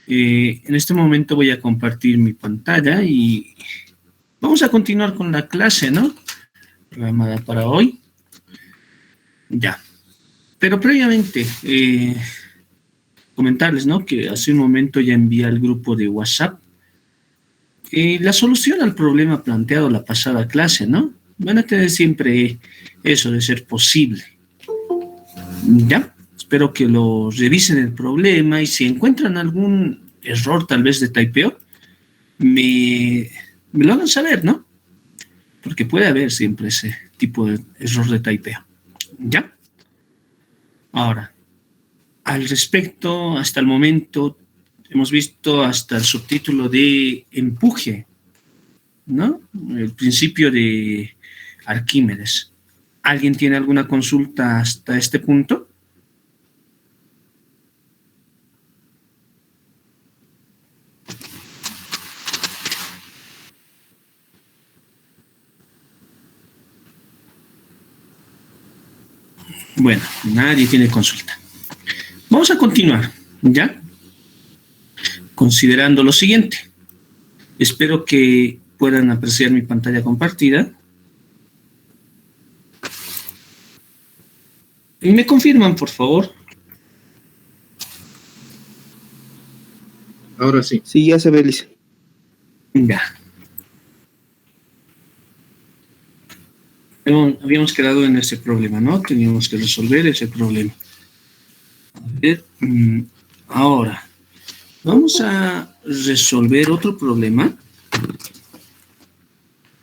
En este momento voy a compartir mi pantalla y vamos a continuar con la clase, ¿no? Programada para hoy. Ya. Pero previamente, comentarles, ¿no? Que hace un momento ya envié al grupo de WhatsApp la solución al problema planteado la pasada clase, ¿no? Van a tener siempre eso de ser posible. ¿Ya? Espero que lo revisen el problema y si encuentran algún error tal vez de typeo, me lo hagan saber, ¿no? Porque puede haber siempre ese tipo de error de typeo. ¿Ya? Ahora, al respecto, hasta el momento hemos visto hasta el subtítulo de empuje, ¿no? El principio de Arquímedes. ¿Alguien tiene alguna consulta hasta este punto? Bueno, nadie tiene consulta. Vamos a continuar, ¿ya? Considerando lo siguiente. Espero que puedan apreciar mi pantalla compartida. Y me confirman, por favor. Ahora sí. Sí, ya se ve, Lice. Ya. Habíamos quedado en ese problema, ¿no? Teníamos que resolver ese problema. A ver, ahora, vamos a resolver otro problema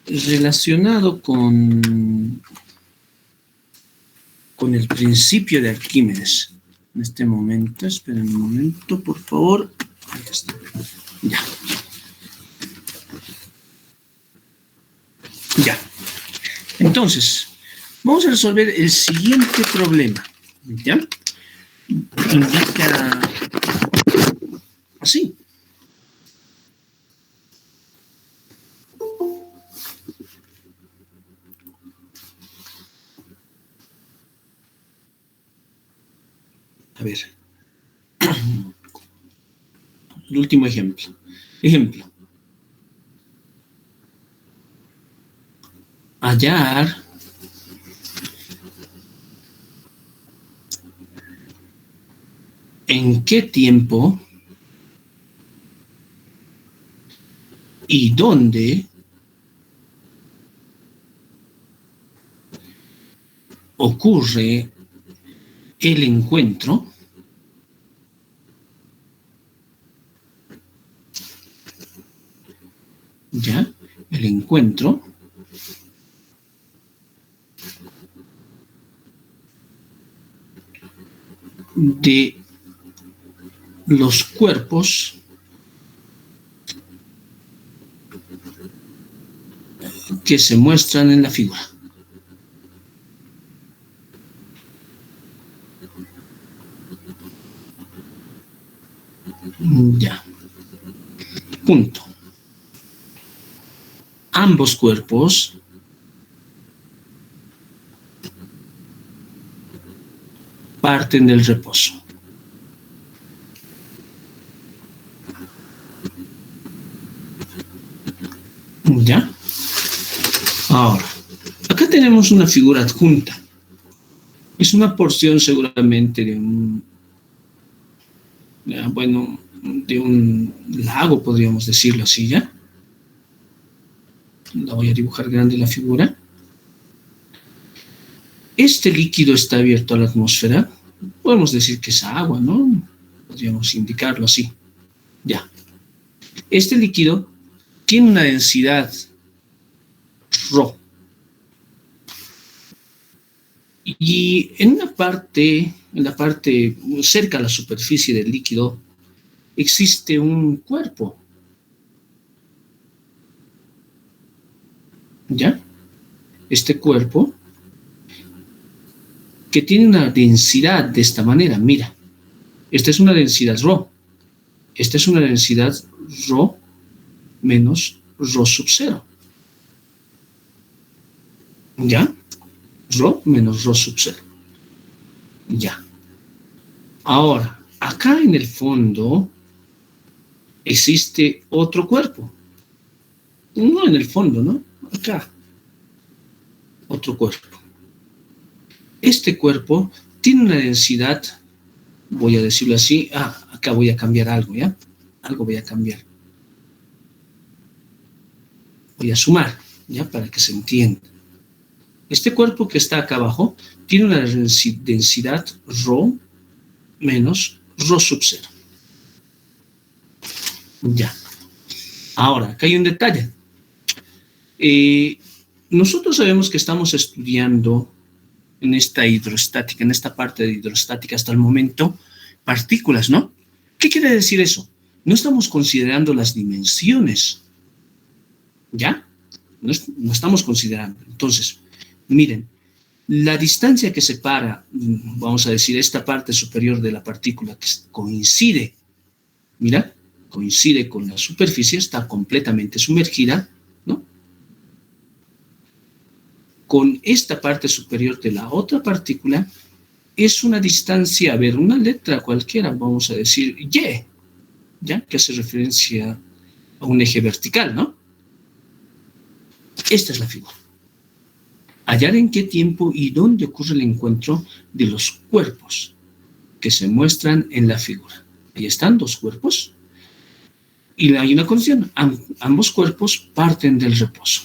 relacionado con el principio de Arquímedes. En este momento, esperen un momento, por favor. Ahí está. Ya. Ya. Entonces, vamos a resolver el siguiente problema. ¿Ya? Indica así. A ver. El último ejemplo. Ejemplo. Hallar en qué tiempo y dónde ocurre el encuentro ¿ya? El encuentro de los cuerpos que se muestran en la figura. Ya. Punto. Ambos cuerpos parten del reposo. ¿Ya? Ahora, acá tenemos una figura adjunta. Es una porción seguramente de un, bueno, de un lago, podríamos decirlo así, ¿ya? La voy a dibujar grande la figura. Este líquido está abierto a la atmósfera. Podemos decir que es agua, ¿no? Podríamos indicarlo así. Ya. Este líquido tiene una densidad ρ. Y en la parte cerca a la superficie del líquido, existe un cuerpo. ¿Ya? Este cuerpo que tiene una densidad de esta manera, mira. Esta es una densidad ρ. Esta es una densidad ρ menos ρ sub 0. ¿Ya? Ρ menos ρ sub 0. Ya. Ahora, acá en el fondo existe otro cuerpo. No en el fondo, ¿no? Acá. Otro cuerpo. Este cuerpo tiene una densidad, voy a decirlo así, acá voy a cambiar algo, ¿ya? Algo voy a cambiar. Voy a sumar, ¿ya? Para que se entienda. Este cuerpo que está acá abajo tiene una densidad ρ menos ρ sub 0. Ya. Ahora, acá hay un detalle. Nosotros sabemos que estamos estudiando en esta hidrostática, en esta parte de hidrostática hasta el momento, partículas, ¿no? ¿Qué quiere decir eso? No estamos considerando las dimensiones, ¿ya? No estamos considerando. Entonces, miren, la distancia que separa, vamos a decir, esta parte superior de la partícula que coincide, mira, coincide con la superficie, está completamente sumergida, ¿no? Con esta parte superior de la otra partícula es una distancia, a ver, una letra cualquiera, vamos a decir Y, ¿ya? Que hace referencia a un eje vertical, ¿no? Esta es la figura. Hallar en qué tiempo y dónde ocurre el encuentro de los cuerpos que se muestran en la figura. Ahí están dos cuerpos y hay una condición. Ambos cuerpos parten del reposo.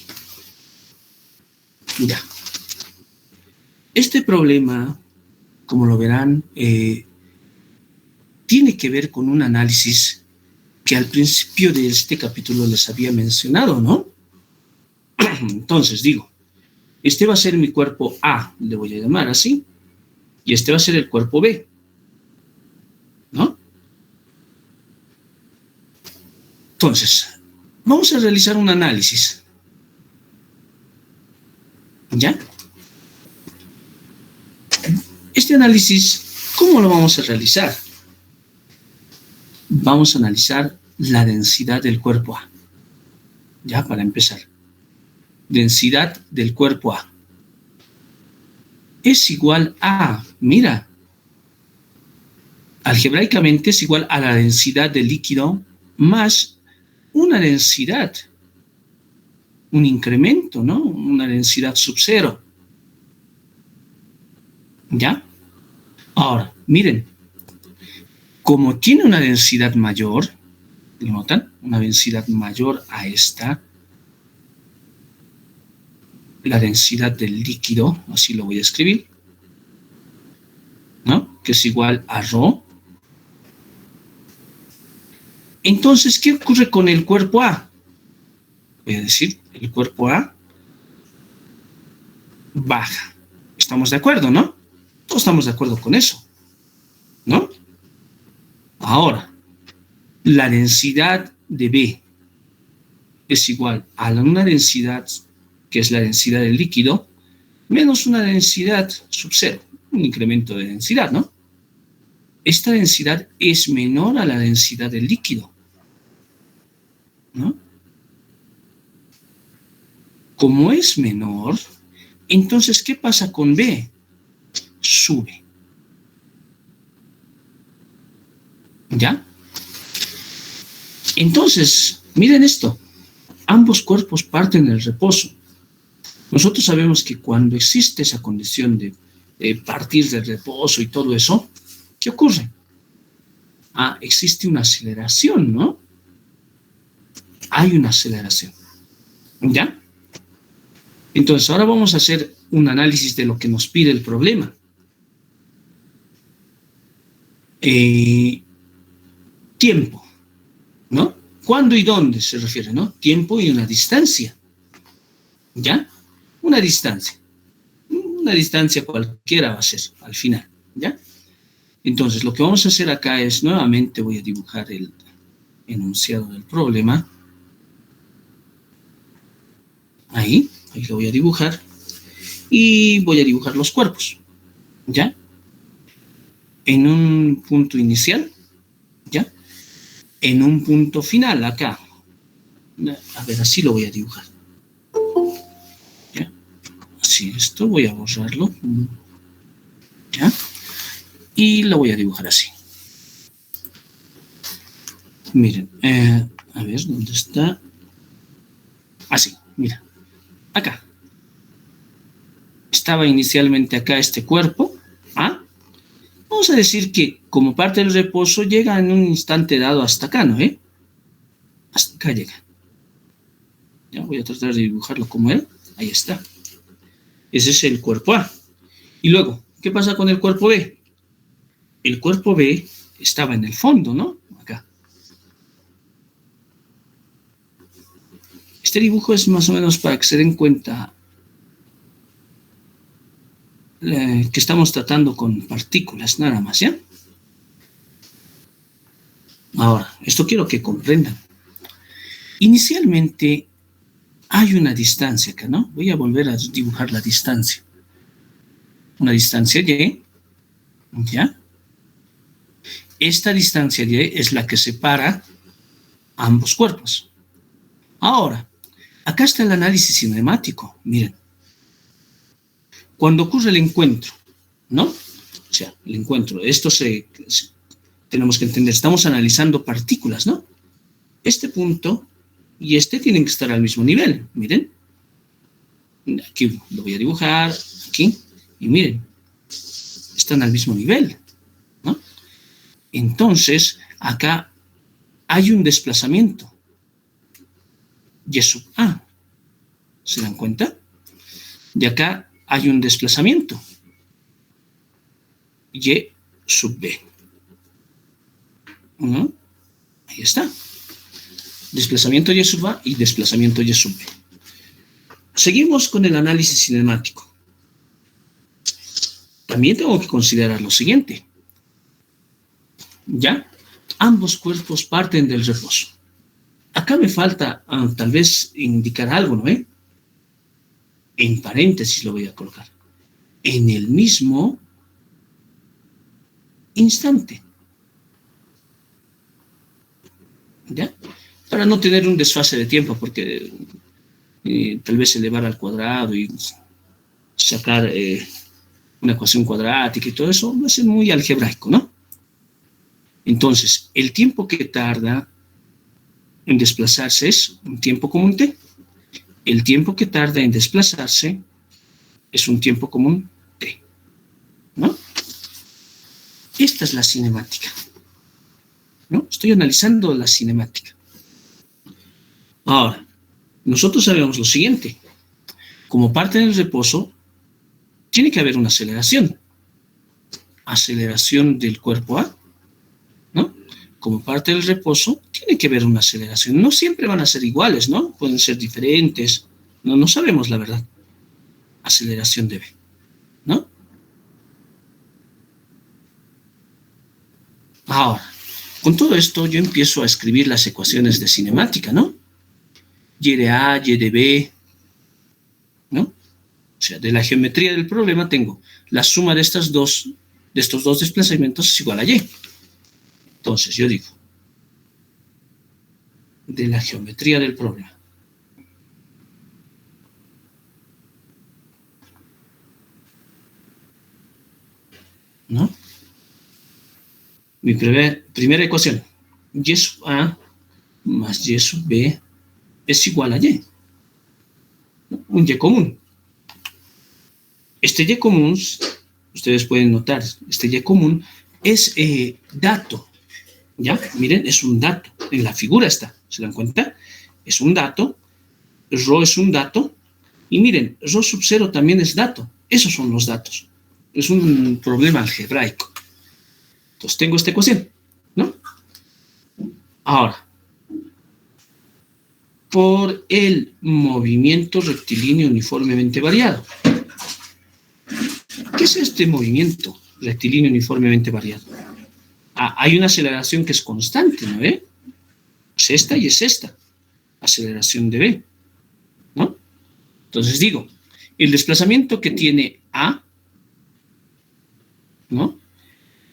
Ya. Este problema, como lo verán, tiene que ver con un análisis que al principio de este capítulo les había mencionado, ¿no? Entonces digo, este va a ser mi cuerpo A, le voy a llamar así, y este va a ser el cuerpo B, ¿no? Entonces, vamos a realizar un análisis, ¿ya? Este análisis, ¿cómo lo vamos a realizar? Vamos a analizar la densidad del cuerpo A, ya, para empezar. Densidad del cuerpo A es igual a, mira, algebraicamente es igual a la densidad del líquido más una densidad, un incremento, ¿no? Una densidad sub 0. ¿Ya? Ahora, miren, como tiene una densidad mayor, ¿lo notan? Una densidad mayor a esta, la densidad del líquido, así lo voy a escribir, ¿no? Que es igual a ρ. Entonces, ¿qué ocurre con el cuerpo A? Voy a decir, el cuerpo A baja. ¿Estamos de acuerdo, no? Todos estamos de acuerdo con eso, ¿no? Ahora, la densidad de B es igual a una densidad, que es la densidad del líquido, menos una densidad sub 0, un incremento de densidad, ¿no? Esta densidad es menor a la densidad del líquido, ¿no? Como es menor, entonces, ¿qué pasa con B? Sube. ¿Ya? Entonces, miren esto. Ambos cuerpos parten del reposo. Nosotros sabemos que cuando existe esa condición de partir del reposo y todo eso, ¿qué ocurre? Existe una aceleración, ¿no? Hay una aceleración. ¿Ya? Entonces, ahora vamos a hacer un análisis de lo que nos pide el problema. Tiempo, ¿no? ¿Cuándo y dónde se refiere, no? Tiempo y una distancia. ¿Ya? Una distancia. Una distancia cualquiera va a ser al final, ¿ya? Entonces, lo que vamos a hacer acá es, nuevamente voy a dibujar el enunciado del problema. Ahí lo voy a dibujar. Y voy a dibujar los cuerpos, ¿ya? En un punto inicial, ¿ya? En un punto final, acá. A ver, así lo voy a dibujar. ¿Ya? Así, esto voy a borrarlo. ¿Ya? Y lo voy a dibujar así. Miren, a ver, ¿dónde está? Así, mira, acá. Estaba inicialmente acá este cuerpo, ¿ah? Vamos a decir que como parte del reposo llega en un instante dado hasta acá, ¿no? Hasta acá llega. Ya voy a tratar de dibujarlo como era. Ahí está. Ese es el cuerpo A. Y luego, ¿qué pasa con el cuerpo B? El cuerpo B estaba en el fondo, ¿no? Acá. Este dibujo es más o menos para que se den cuenta que estamos tratando con partículas, nada más, ¿ya? Ahora, esto quiero que comprendan. Inicialmente hay una distancia acá, ¿no? Voy a volver a dibujar la distancia. Una distancia Y, ¿ya? Esta distancia Y es la que separa ambos cuerpos. Ahora, acá está el análisis cinemático, miren. Cuando ocurre el encuentro, ¿no? O sea, el encuentro, tenemos que entender, estamos analizando partículas, ¿no? Este punto y este tienen que estar al mismo nivel, miren. Aquí lo voy a dibujar, aquí, y miren, están al mismo nivel, ¿no? Entonces, acá hay un desplazamiento. Y sub A, ¿se dan cuenta? De acá hay un desplazamiento. Y sub B. ¿No? Ahí está. Desplazamiento Y sub A y desplazamiento Y sub B. Seguimos con el análisis cinemático. También tengo que considerar lo siguiente. ¿Ya? Ambos cuerpos parten del reposo. Acá me falta tal vez indicar algo, ¿no? En paréntesis lo voy a colocar. En el mismo instante. ¿Ya? Para no tener un desfase de tiempo, porque tal vez elevar al cuadrado y sacar una ecuación cuadrática y todo eso va a ser muy algebraico, ¿no? Entonces, el tiempo que tarda en desplazarse es un tiempo común t. El tiempo que tarda en desplazarse es un tiempo común t, ¿no? Esta es la cinemática, ¿no? Estoy analizando la cinemática. Ahora, nosotros sabemos lo siguiente. Como parte del reposo, tiene que haber una aceleración. Aceleración del cuerpo A, ¿no? Como parte del reposo, tiene que haber una aceleración. No siempre van a ser iguales, ¿no? Pueden ser diferentes. No sabemos la verdad. Aceleración de B, ¿no? Ahora, con todo esto yo empiezo a escribir las ecuaciones de cinemática, ¿no? Y de A, Y de B, ¿no? O sea, de la geometría del problema tengo la suma de estos dos desplazamientos es igual a Y. Entonces yo digo, de la geometría del problema, ¿no? Mi primera ecuación, Y sub A más Y sub B es igual a Y. ¿No? Un Y común. Este Y común, ustedes pueden notar, este Y común es dato. ¿Ya? Miren, es un dato. En la figura está, ¿se dan cuenta? Es un dato, ρ es un dato, y miren, ρ sub 0 también es dato. Esos son los datos. Es un problema algebraico. Entonces tengo esta ecuación, ¿no? Ahora, por el movimiento rectilíneo uniformemente variado. ¿Qué es este movimiento rectilíneo uniformemente variado? Hay una aceleración que es constante, ¿no ve? Es esta y es esta. Aceleración de B, ¿no? Entonces digo, el desplazamiento que tiene A, ¿no?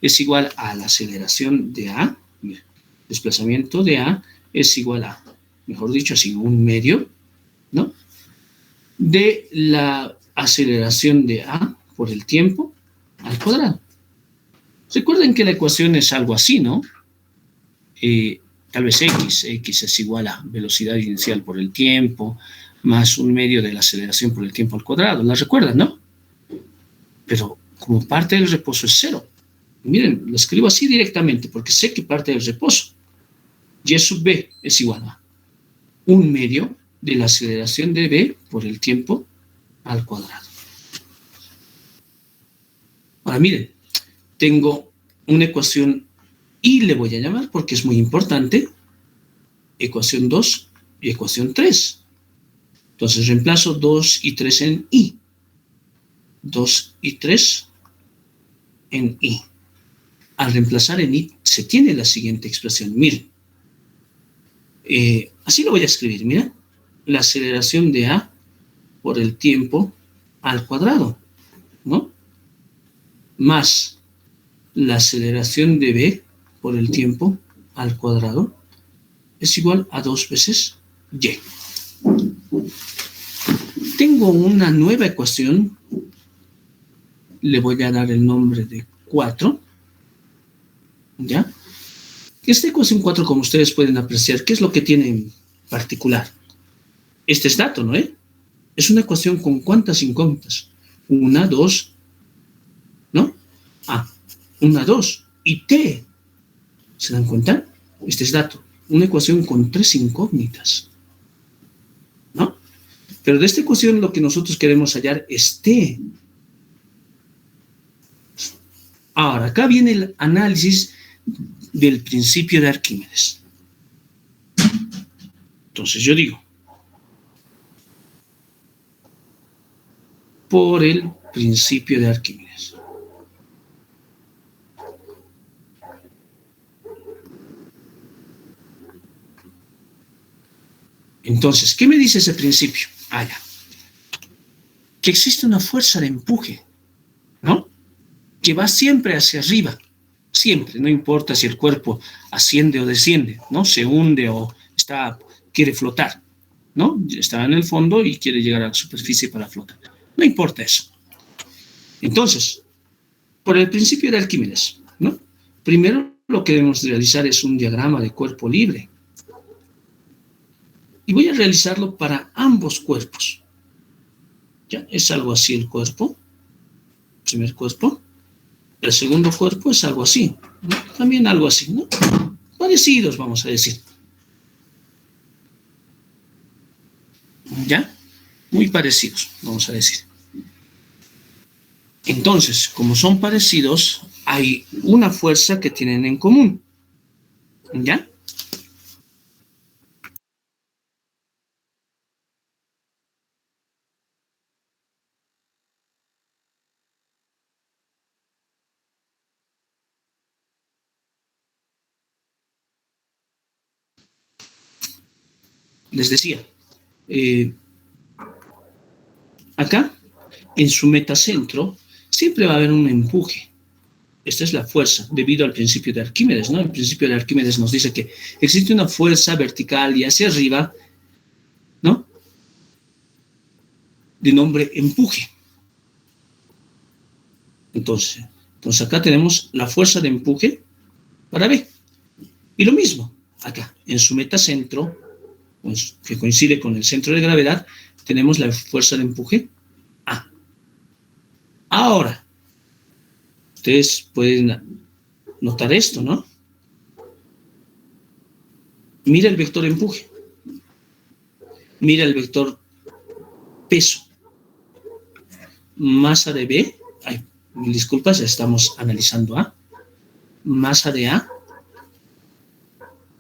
Es igual a la aceleración de A. Mira, desplazamiento de A es igual a, mejor dicho, así, un medio, ¿no? De la aceleración de A por el tiempo al cuadrado. Recuerden que la ecuación es algo así, ¿no? tal vez x es igual a velocidad inicial por el tiempo, más 1/2 de la aceleración por el tiempo al cuadrado. ¿La recuerdan, no? Pero como parte del reposo es 0. Miren, lo escribo así directamente porque sé que parte del reposo, y sub b es igual a 1/2 de la aceleración de b por el tiempo al cuadrado. Ahora miren, tengo una ecuación y le voy a llamar porque es muy importante, ecuación 2 y ecuación 3. Entonces reemplazo 2 y 3 en i. 2 y 3 en i. Al reemplazar en i se tiene la siguiente expresión. Miren, así lo voy a escribir, mira. La aceleración de a por el tiempo al cuadrado, ¿no? Más la aceleración de b por el tiempo al cuadrado es igual a 2 veces y. Tengo una nueva ecuación, le voy a dar el nombre de 4, ¿ya? Esta ecuación 4, como ustedes pueden apreciar, ¿qué es lo que tiene en particular? Este es dato, ¿no? Es una ecuación con ¿cuántas incógnitas? 1, 2, ¿no? 1, 2 y t. ¿Se dan cuenta? Este es dato. Una ecuación con 3 incógnitas, ¿no? Pero de esta ecuación lo que nosotros queremos hallar es t. Ahora, acá viene el análisis del principio de Arquímedes. Entonces yo digo, por el principio de Arquímedes. Entonces, ¿qué me dice ese principio? Ya. Que existe una fuerza de empuje, ¿no? Que va siempre hacia arriba, siempre, no importa si el cuerpo asciende o desciende, ¿no? Se hunde o quiere flotar, ¿no? Está en el fondo y quiere llegar a la superficie para flotar. No importa eso. Entonces, por el principio de Arquímedes, ¿no? Primero lo que debemos realizar es un diagrama de cuerpo libre. Y voy a realizarlo para ambos cuerpos. ¿Ya? Es algo así el cuerpo, primer cuerpo. El segundo cuerpo es algo así, ¿no? También algo así, ¿no? Parecidos, vamos a decir. ¿Ya? Muy parecidos, vamos a decir. Entonces, como son parecidos, hay una fuerza que tienen en común. ¿Ya? Les decía, acá, en su metacentro, siempre va a haber un empuje. Esta es la fuerza, debido al principio de Arquímedes, ¿no? El principio de Arquímedes nos dice que existe una fuerza vertical y hacia arriba, ¿no? De nombre empuje. Entonces acá tenemos la fuerza de empuje para B. Y lo mismo, acá, en su metacentro, pues, que coincide con el centro de gravedad, tenemos la fuerza de empuje A. Ahora, ustedes pueden notar esto, ¿no? Mira el vector empuje. Mira el vector peso. Masa de B. Mil disculpas, estamos analizando A. Masa de A,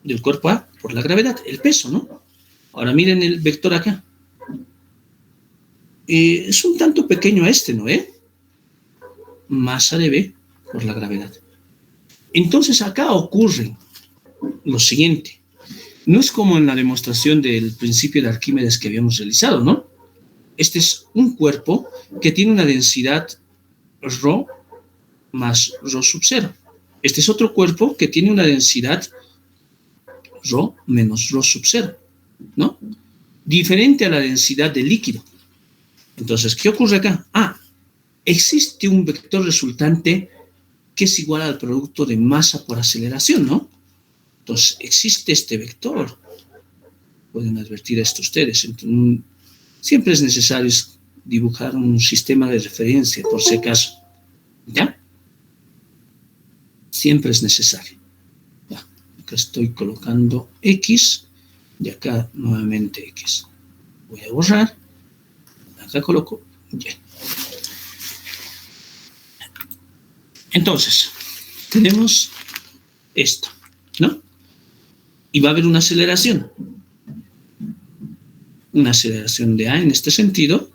del cuerpo A, por la gravedad, el peso, ¿no? Ahora miren el vector acá. Es un tanto pequeño este, ¿no? Masa de B por la gravedad. Entonces acá ocurre lo siguiente. No es como en la demostración del principio de Arquímedes que habíamos realizado, ¿no? Este es un cuerpo que tiene una densidad ρ más ρ sub 0. Este es otro cuerpo que tiene una densidad ρ menos ρ sub 0, ¿no? Diferente a la densidad del líquido. Entonces, ¿qué ocurre acá? Existe un vector resultante que es igual al producto de masa por aceleración, ¿no? Entonces, existe este vector. Pueden advertir esto ustedes. Entonces, siempre es necesario dibujar un sistema de referencia, por si acaso. ¿Ya? Siempre es necesario. Ya. Acá estoy colocando X y acá nuevamente X. Voy a borrar. Acá coloco Y. Entonces, tenemos esto, ¿no? Y va a haber una aceleración. Una aceleración de A en este sentido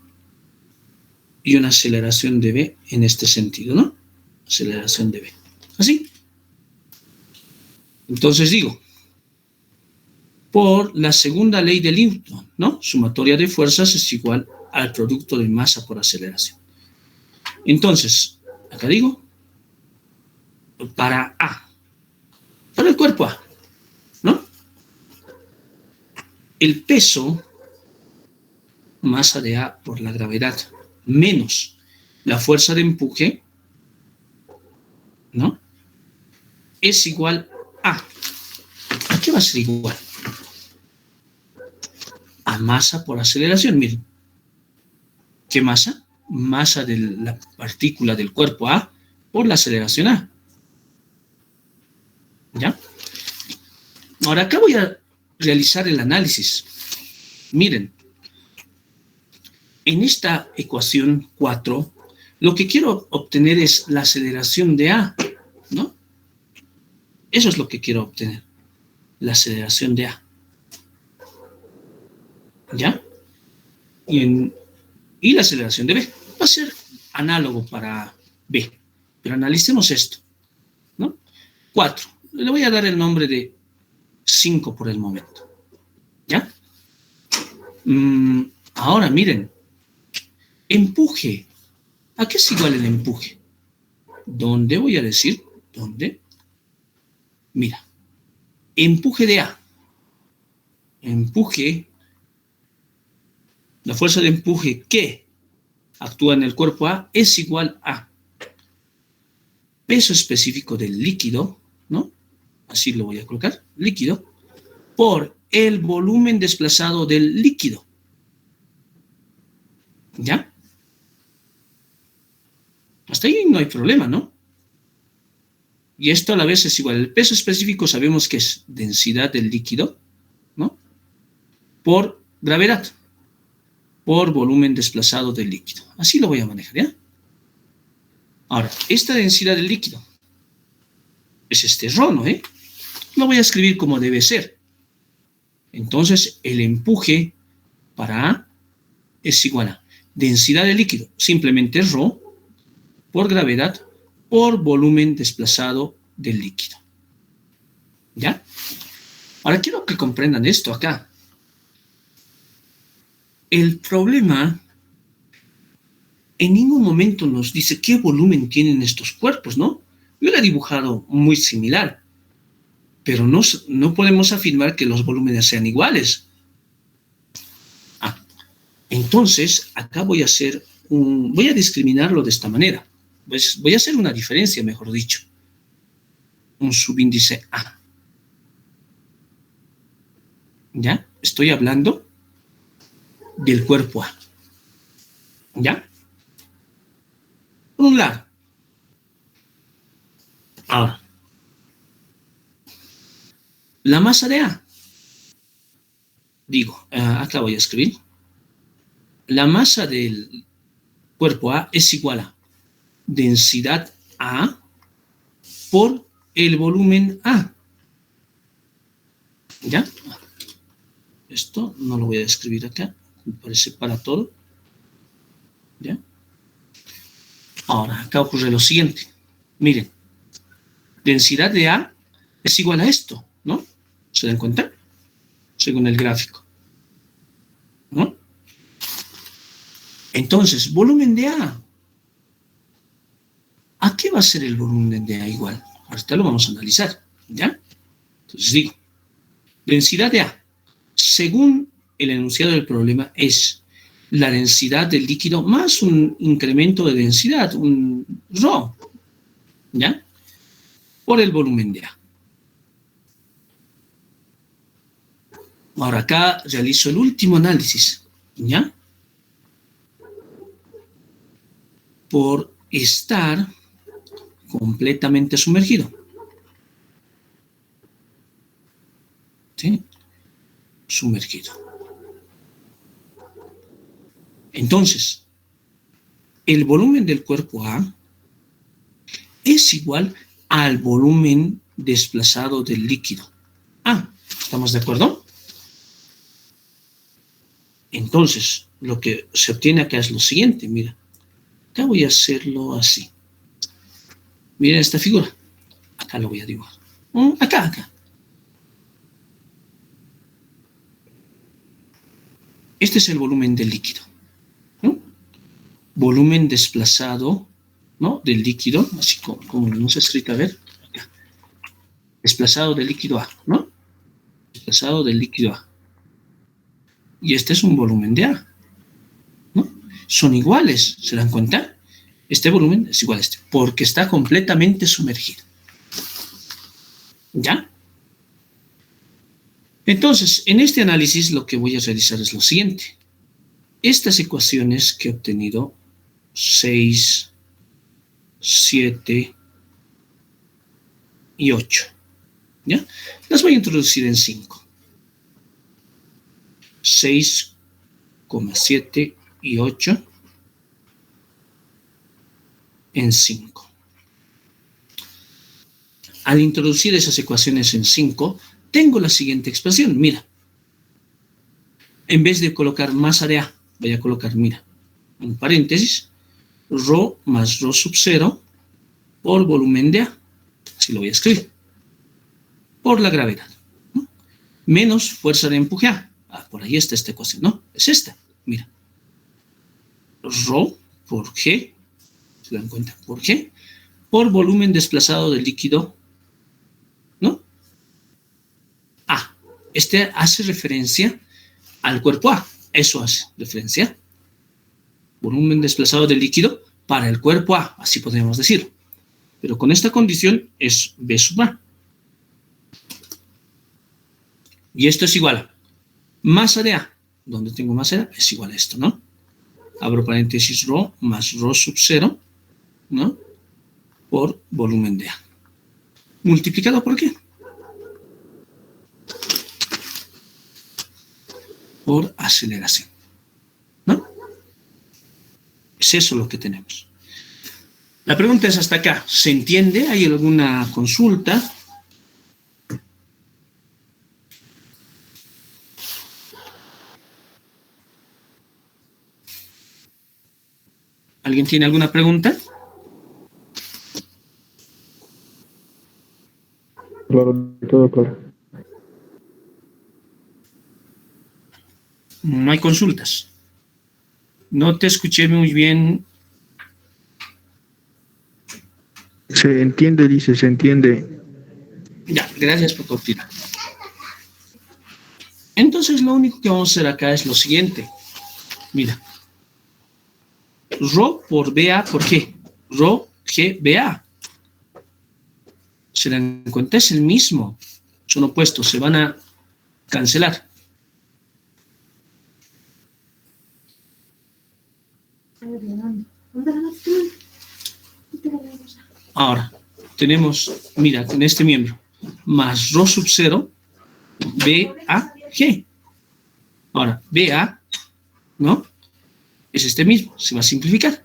y una aceleración de B en este sentido, ¿no? Aceleración de B. ¿Así? Entonces digo, por la segunda ley de Newton, ¿no? Sumatoria de fuerzas es igual al producto de masa por aceleración. Entonces, acá digo, para A, para el cuerpo A, ¿no? El peso, masa de A por la gravedad, menos la fuerza de empuje, ¿no? Es igual a. ¿A qué va a ser igual? A masa por aceleración. Miren. ¿Qué masa? Masa de la partícula del cuerpo A por la aceleración A. ¿Ya? Ahora acá voy a realizar el análisis. Miren. En esta ecuación 4, lo que quiero obtener es la aceleración de A, ¿no? Eso es lo que quiero obtener, la aceleración de A. ¿Ya? Y la aceleración de B. Va a ser análogo para B, pero analicemos esto, ¿no? 4. Le voy a dar el nombre de 5 por el momento. ¿Ya? Ahora, miren. Empuje. ¿A qué es igual el empuje? ¿Dónde voy a decir? ¿Dónde? Mira. Empuje de A. Empuje. La fuerza de empuje que actúa en el cuerpo A es igual a peso específico del líquido, ¿no? Así lo voy a colocar. Líquido. Por el volumen desplazado del líquido. ¿Ya? Hasta ahí no hay problema, ¿no? Y esto a la vez es igual. El peso específico sabemos que es densidad del líquido, ¿no? Por gravedad, por volumen desplazado del líquido. Así lo voy a manejar, ¿ya? Ahora, esta densidad del líquido es este ρ, ¿no? Lo voy a escribir como debe ser. Entonces, el empuje para A es igual a densidad del líquido, simplemente ρ, por gravedad, por volumen desplazado del líquido. ¿Ya? Ahora quiero que comprendan esto acá. El problema en ningún momento nos dice qué volumen tienen estos cuerpos, ¿no? Yo lo he dibujado muy similar, pero no podemos afirmar que los volúmenes sean iguales. Entonces, acá voy a discriminarlo de esta manera. Pues voy a hacer una diferencia, mejor dicho. Un subíndice A. ¿Ya? Estoy hablando del cuerpo A. ¿Ya? Por un lado. Ahora. La masa de A. Digo, acá voy a escribir. La masa del cuerpo A es igual a densidad A por el volumen A. ¿Ya? Esto no lo voy a escribir acá. Me parece para todo. ¿Ya? Ahora, acá ocurre lo siguiente. Miren. Densidad de A es igual a esto, ¿no? ¿Se dan cuenta? Según el gráfico. ¿No? Entonces, volumen de A. ¿A qué va a ser el volumen de A igual? Ahorita lo vamos a analizar, ¿ya? Entonces digo, densidad de A, según el enunciado del problema, es la densidad del líquido más un incremento de densidad, un ρ, ¿ya? Por el volumen de A. Ahora acá realizo el último análisis, ¿ya? Por estar completamente sumergido. ¿Sí? Sumergido. Entonces, el volumen del cuerpo A es igual al volumen desplazado del líquido A. ¿Estamos de acuerdo? Entonces, lo que se obtiene acá es lo siguiente, mira. Acá voy a hacerlo así. Miren esta figura. Acá lo voy a dibujar. Acá. Este es el volumen del líquido, ¿no? Volumen desplazado, ¿no? Del líquido, así como nos ha escrito, a ver. Acá. Desplazado del líquido A, ¿no? Desplazado del líquido A. Y este es un volumen de A, ¿no? Son iguales, ¿se dan cuenta? Este volumen es igual a este, porque está completamente sumergido. ¿Ya? Entonces, en este análisis lo que voy a realizar es lo siguiente. Estas ecuaciones que he obtenido, 6, 7 y 8, ¿ya? Las voy a introducir en 5. 6, 7 y 8 en 5. Al introducir esas ecuaciones en 5, tengo la siguiente expresión. Mira, en vez de colocar masa de A, voy a colocar, mira, en paréntesis, ρ más ρ sub 0 por volumen de A. Así lo voy a escribir. Por la gravedad. ¿No? Menos fuerza de empuje A. Por ahí está esta ecuación, ¿no? Es esta. Mira. Ρ por G. ¿Se dan cuenta? ¿Por G? Por volumen desplazado del líquido, ¿no? A. Este hace referencia al cuerpo A. Eso hace referencia. Volumen desplazado del líquido para el cuerpo A. Así podemos decirlo. Pero con esta condición es B sub A. Y esto es igual a masa de A. Donde tengo masa de A es igual a esto, ¿no? Abro paréntesis ρ más ρ sub 0, ¿no? Por volumen de A. ¿Multiplicado por qué? Por aceleración, ¿no? Es eso lo que tenemos. La pregunta es hasta acá. ¿Se entiende? ¿Hay alguna consulta? ¿Alguien tiene alguna pregunta? Claro, todo claro. No hay consultas. No te escuché muy bien. Se entiende, dice, se entiende. Ya, gracias por continuar. Entonces lo único que vamos a hacer acá es lo siguiente. Mira. Rho por BA, ¿por qué? Rho G BA. Se dan cuenta, es el mismo. Son opuestos, se van a cancelar. Ahora, tenemos, mira, en este miembro, más ρ sub 0, BAG. Ahora, BA, ¿no? Es este mismo, se va a simplificar.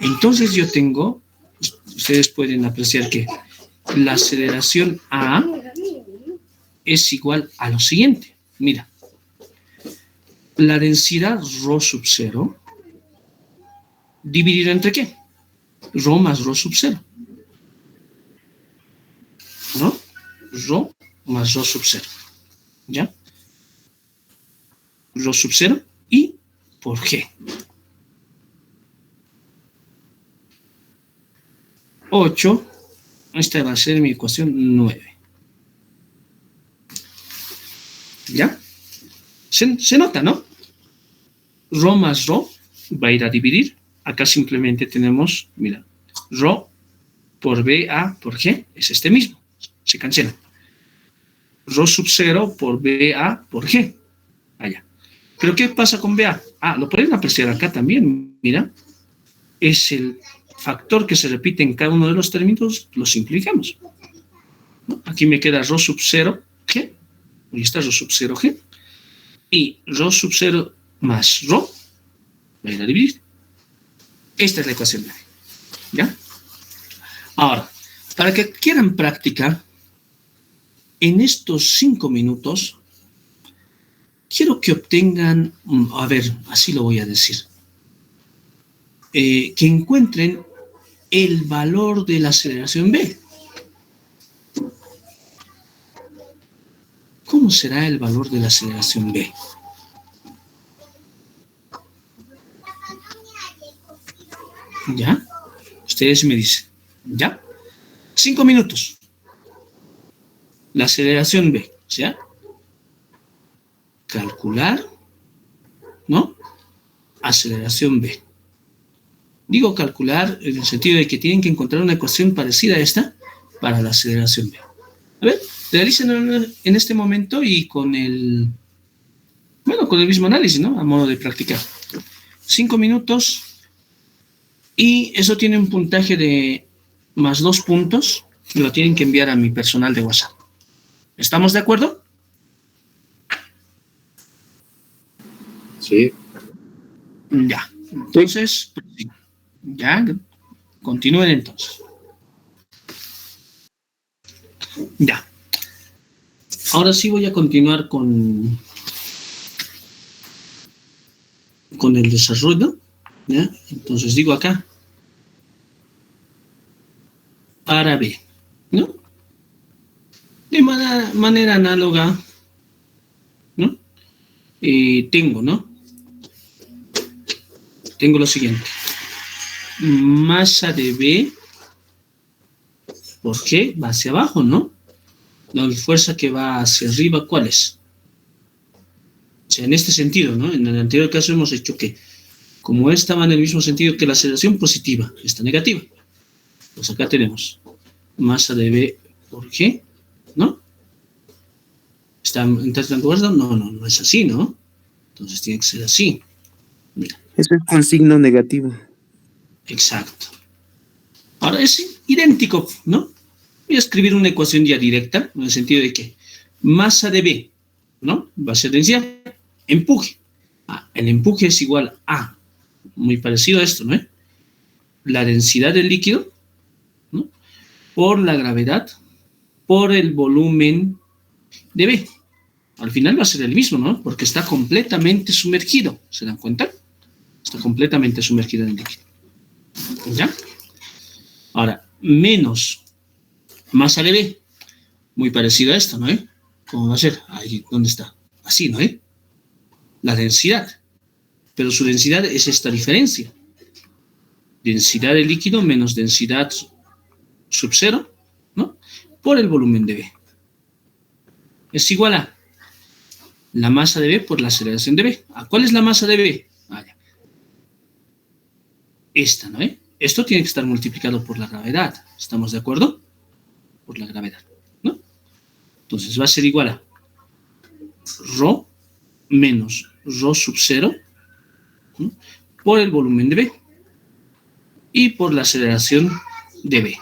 Entonces yo tengo, ustedes pueden apreciar que la aceleración A es igual a lo siguiente. Mira, la densidad ρ sub 0 dividido entre ¿qué? Rho más ρ sub 0. ¿No? Rho más ρ sub 0. ¿Ya? Rho sub 0 y por G. 8. Esta va a ser mi ecuación 9. ¿Ya? Se nota, ¿no? Rho más rho va a ir a dividir. Acá simplemente tenemos, mira, rho por BA por G es este mismo. Se cancela. Rho sub 0 por BA por G. Allá. Pero ¿qué pasa con BA? Lo pueden apreciar acá también, mira. Es el factor que se repite en cada uno de los términos, lo simplificamos, ¿no? Aquí me queda Rho sub 0 G. Ahí está Rho sub 0 G. Y Rho sub 0 más Rho. Voy a ir a dividir. Esta es la ecuación de B. ¿Ya? Ahora, para que quieran práctica, en estos 5 minutos, quiero que obtengan, a ver, así lo voy a decir, que encuentren el valor de la aceleración B. ¿Cómo será el valor de la aceleración B? ¿Ya? Ustedes me dicen. ¿Ya? 5 minutos. La aceleración B. O sea, calcular, ¿no? Aceleración B. Digo calcular en el sentido de que tienen que encontrar una ecuación parecida a esta para la aceleración B. A ver, realicen en este momento y con el mismo análisis, ¿no? A modo de practicar. 5 minutos y eso tiene un puntaje de más 2 puntos. Me lo tienen que enviar a mi personal de WhatsApp. ¿Estamos de acuerdo? Sí. Ya. Entonces, ya, continúen entonces. Ya. Ahora sí voy a continuar con el desarrollo. ¿Ya? Entonces digo acá, para B, ¿no? De manera análoga, ¿no? Tengo, ¿no? Tengo lo siguiente. Masa de B por G va hacia abajo, ¿no? La fuerza que va hacia arriba, ¿cuál es? O sea, en este sentido, ¿no? En el anterior caso hemos hecho que, como esta va en el mismo sentido que la aceleración positiva, esta negativa. Pues acá tenemos masa de B por G, ¿no? ¿Está en acuerdo? No es así, ¿no? Entonces tiene que ser así. Mira. Eso es con signo negativo. Exacto. Ahora es idéntico, ¿no? Voy a escribir una ecuación ya directa, en el sentido de que masa de B, ¿no? Va a ser densidad, empuje. El empuje es igual a, muy parecido a esto, ¿no? La densidad del líquido, ¿no? Por la gravedad, por el volumen de B. Al final va a ser el mismo, ¿no? Porque está completamente sumergido. ¿Se dan cuenta? Está completamente sumergido en el líquido. ¿Ya? Ahora, menos masa de B. Muy parecido a esto, ¿no? ¿Cómo va a ser? Ahí, ¿dónde está? Así, ¿no? La densidad. Pero su densidad es esta diferencia. Densidad del líquido menos densidad sub 0, ¿no? Por el volumen de B. Es igual a la masa de B por la aceleración de B. ¿Cuál es la masa de B? Ya. Esta, ¿no? Esto tiene que estar multiplicado por la gravedad. ¿Estamos de acuerdo? Por la gravedad, ¿no? Entonces va a ser igual a Rho menos Rho sub 0, ¿no? Por el volumen de B y por la aceleración de B.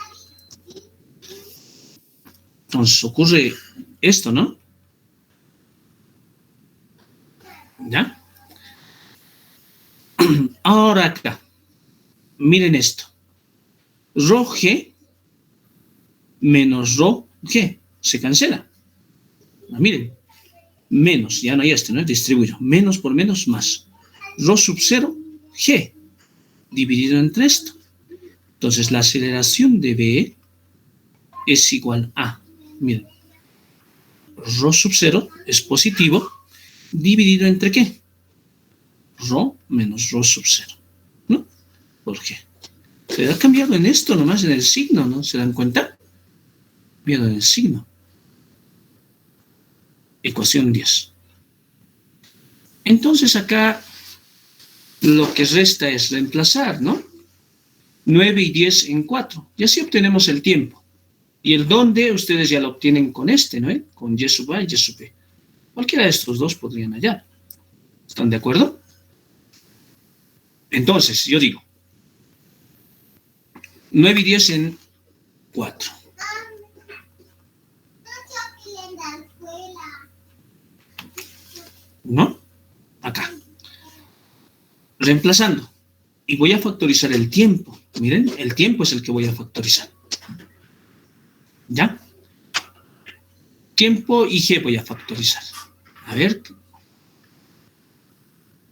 Entonces ocurre esto, ¿no? ¿Ya? Ahora acá, miren esto. Rho G menos Rho G se cancela. Miren, menos, ya no hay ¿no? Distribuyo. Menos por menos, más. Rho sub 0 G dividido entre esto. Entonces la aceleración de B es igual a, miren, Rho sub 0 es positivo dividido entre ¿qué? Rho menos Rho sub 0, ¿no? ¿Por qué? Se ha cambiado en esto nomás, en el signo, ¿no? ¿Se dan cuenta? Cambiado en el signo. Ecuación 10. Entonces acá lo que resta es reemplazar, ¿no? 9 y 10 en 4. Y así obtenemos el tiempo. Y el dónde ustedes ya lo obtienen con este, ¿no? Con y sub A y y sub B. Cualquiera de estos dos podrían hallar. ¿Están de acuerdo? Entonces, yo digo, 9 y 10 en 4. ¿No? Acá. Reemplazando. Y voy a factorizar el tiempo. Miren, el tiempo es el que voy a factorizar. ¿Ya? Tiempo y G voy a factorizar. A ver.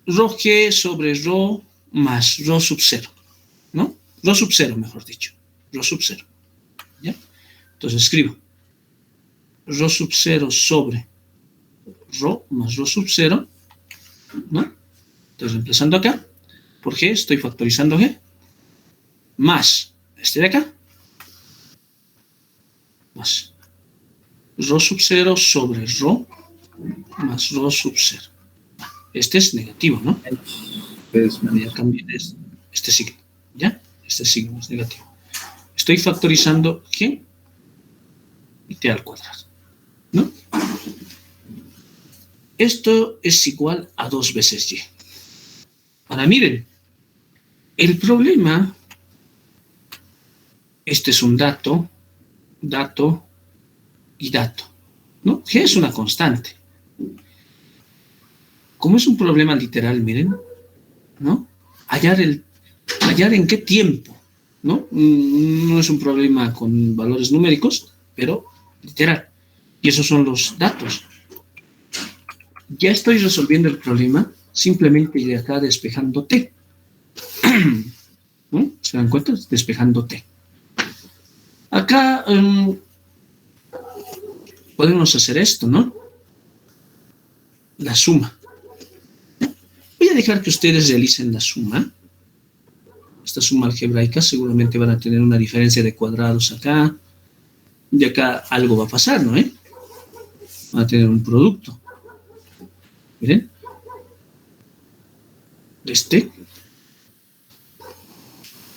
Rho G sobre Rho más Rho sub 0. ¿No? Rho sub 0, mejor dicho. Rho sub 0. ¿Ya? Entonces escribo. Rho sub 0 sobre Rho más Rho sub 0. ¿No? Entonces, reemplazando acá, por G, estoy factorizando G, más este de acá, más Rho sub 0 sobre Rho más Rho sub 0. Este es negativo, ¿no? Ya cambié este signo, ¿ya? Este signo es negativo. Estoy factorizando G y T al cuadrado, ¿no? Esto es igual a 2 veces Y. Ahora miren, el problema, este es un dato, dato y dato, ¿no? G es una constante. Como es un problema literal, miren, ¿no? Hallar en qué tiempo, ¿no? No es un problema con valores numéricos, pero literal. Y esos son los datos. Ya estoy resolviendo el problema simplemente de acá despejando T. ¿No? ¿Se dan cuenta? Despejando T. Acá podemos hacer esto, ¿no? La suma. Voy a dejar que ustedes realicen la suma. Esta suma algebraica seguramente van a tener una diferencia de cuadrados acá. Y acá algo va a pasar, ¿no? Van a tener un producto. Miren. Este.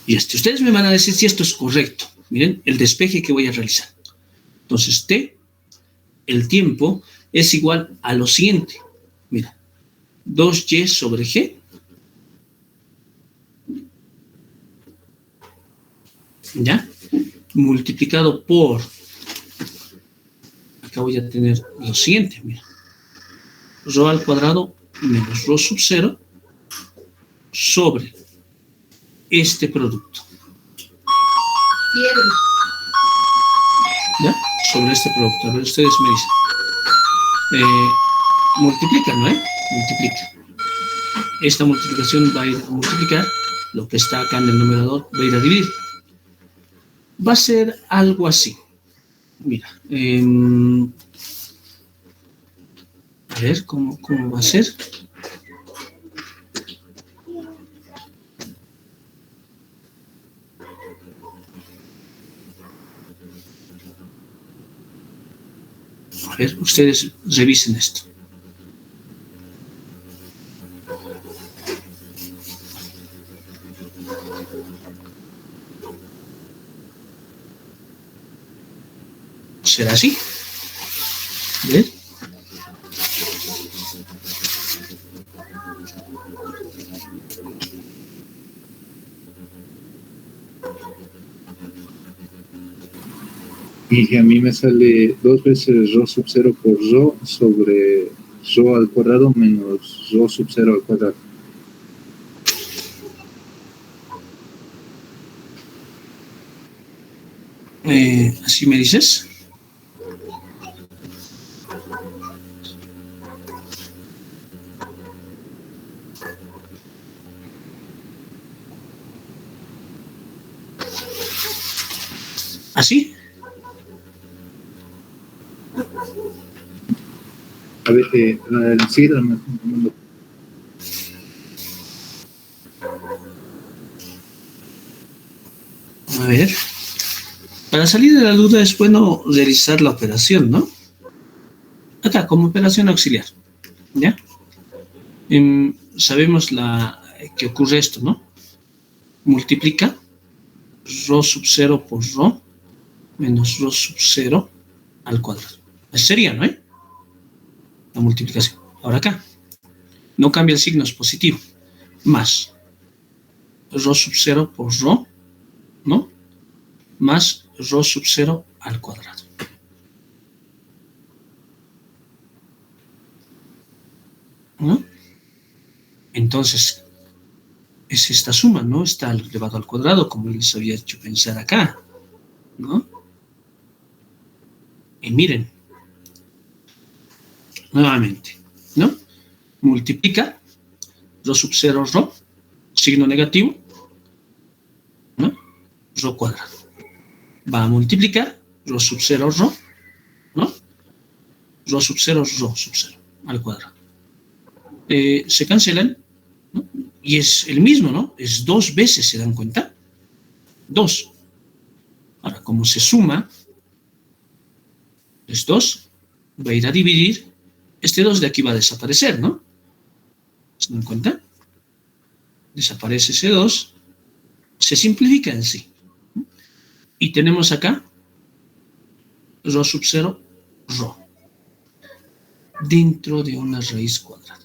Y este. Ustedes me van a decir si esto es correcto. Miren, el despeje que voy a realizar. Entonces, T, el tiempo, es igual a lo siguiente. Mira, 2Y sobre G. ¿Ya? Multiplicado por... Acá voy a tener lo siguiente, mira. Rho al cuadrado menos Rho sub 0 sobre este producto. ¿Ya? Sobre este producto. A ver, ustedes me dicen. Multiplican, ¿no? Multiplica. Esta multiplicación va a ir a multiplicar. Lo que está acá en el numerador va a ir a dividir. Va a ser algo así. Mira. A ver, ¿cómo va a ser? A ver, ustedes revisen esto. ¿Será así? ¿Ven? Y a mí me sale 2 veces Rho sub 0 por Rho sobre Rho al cuadrado menos Rho sub 0 al cuadrado. ¿Así me dices? ¿Así? A ver, sí, A ver. Para salir de la duda es bueno realizar la operación, ¿no? Acá, como operación auxiliar. ¿Ya? Sabemos que ocurre esto, ¿no? Multiplica Rho sub 0 por Rho menos rho sub 0 al cuadrado. Así sería, ¿no? La multiplicación. Ahora acá. No cambia el signo, es positivo. Más rho sub 0 por rho, ¿no? Más rho sub 0 al cuadrado. ¿No? Entonces, es esta suma, ¿no? Está elevado al cuadrado, como les había hecho pensar acá, ¿no? Y miren, nuevamente, ¿no? Multiplica rho sub 0 rho, signo negativo, ¿no? Rho cuadrado. Va a multiplicar rho sub 0 rho, ¿no? Rho sub 0 rho sub 0 al cuadrado. Se cancelan, ¿no? Y es el mismo, ¿no? Es 2 veces, ¿se dan cuenta? 2. Ahora, como se suma, es 2, va a ir a dividir, este 2 de aquí va a desaparecer, ¿no? ¿Se dan cuenta? Desaparece ese 2, se simplifica en sí. Y tenemos acá rho sub 0, rho, dentro de una raíz cuadrada.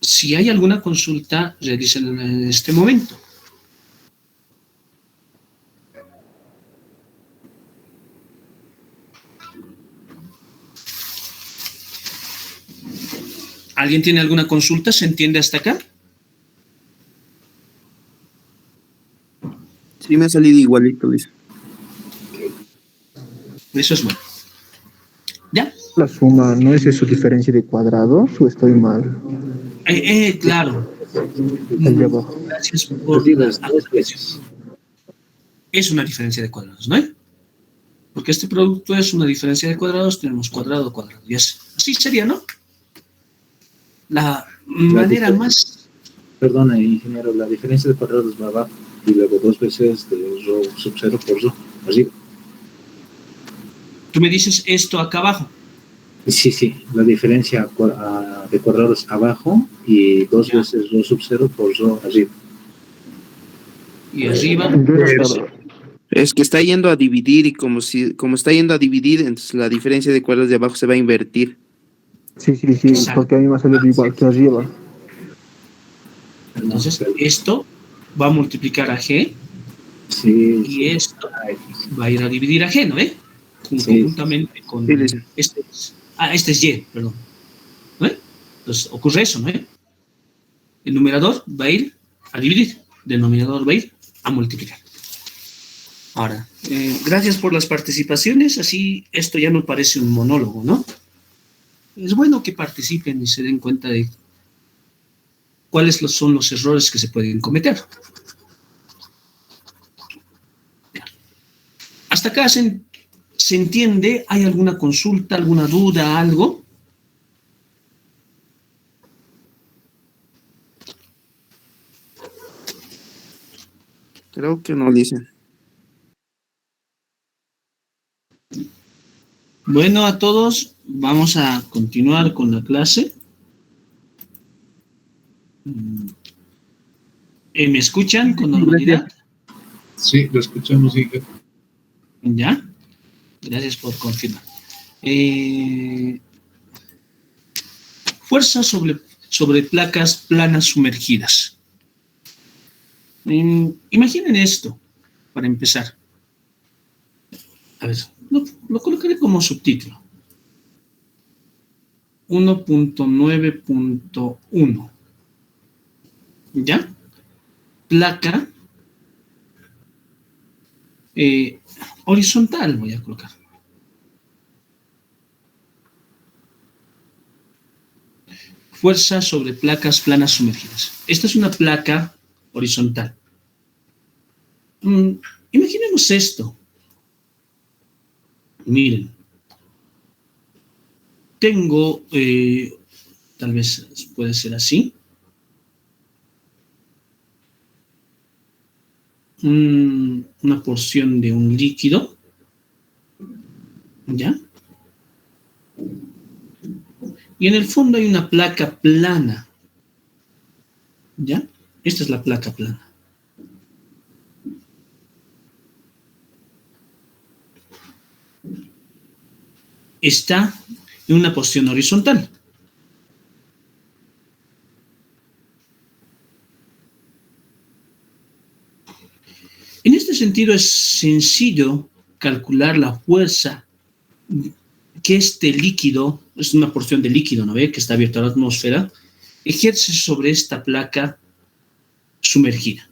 Si hay alguna consulta, realícenla en este momento. ¿Alguien tiene alguna consulta? ¿Se entiende hasta acá? Sí, me ha salido igualito, Luis. Eso es bueno. ¿Ya? La suma, ¿no es eso diferencia de cuadrados o estoy mal? Claro. El de abajo. Gracias por la aclaración. Es una diferencia de cuadrados, ¿no? Porque este producto es una diferencia de cuadrados, tenemos cuadrado, cuadrado. Y así sería, ¿no? La manera más... Perdona, ingeniero, la diferencia de cuadrados va abajo y luego 2 veces de rho sub 0 por rho, arriba. Tú me dices esto acá abajo. Sí, la diferencia de cuadrados abajo y 2 Ya. veces rho sub 0 por rho arriba. Y arriba... Yo no estaba- Es que está yendo a dividir y como está yendo a dividir, entonces la diferencia de cuadrados de abajo se va a invertir. Sí, Exacto. porque a mí me ha salido igual que arriba. Entonces, esto va a multiplicar a G Sí, y esto va a ir a dividir a G, ¿no? Conjuntamente con... Sí, Luis. Este es Y, perdón. ¿No? Entonces, ocurre eso, ¿no? El numerador va a ir a dividir, el denominador va a ir a multiplicar. Ahora, gracias por las participaciones, así esto ya no parece un monólogo, ¿no? Es bueno que participen y se den cuenta de cuáles son los errores que se pueden cometer. ¿Hasta acá se entiende? ¿Hay alguna consulta, alguna duda, algo? Creo que no, dicen. Bueno, a todos, vamos a continuar con la clase. ¿Me escuchan con normalidad? sí, lo escuchamos, Iker. ¿Ya? Gracias por confirmar. Fuerza sobre placas planas sumergidas. Imaginen esto, para empezar. A ver, lo colocaré como subtítulo. 1.9.1. ¿Ya? Placa horizontal voy a colocar. Fuerza sobre placas planas sumergidas. Esta es una placa horizontal. Imaginemos esto. Miren. Tengo, tal vez puede ser así. Una porción de un líquido. ¿Ya? Y en el fondo hay una placa plana. ¿Ya? Esta es la placa plana. está en una posición horizontal. En este sentido es sencillo calcular la fuerza que este líquido, es una porción de líquido, ¿no ve? Que está abierto a la atmósfera, ejerce sobre esta placa sumergida.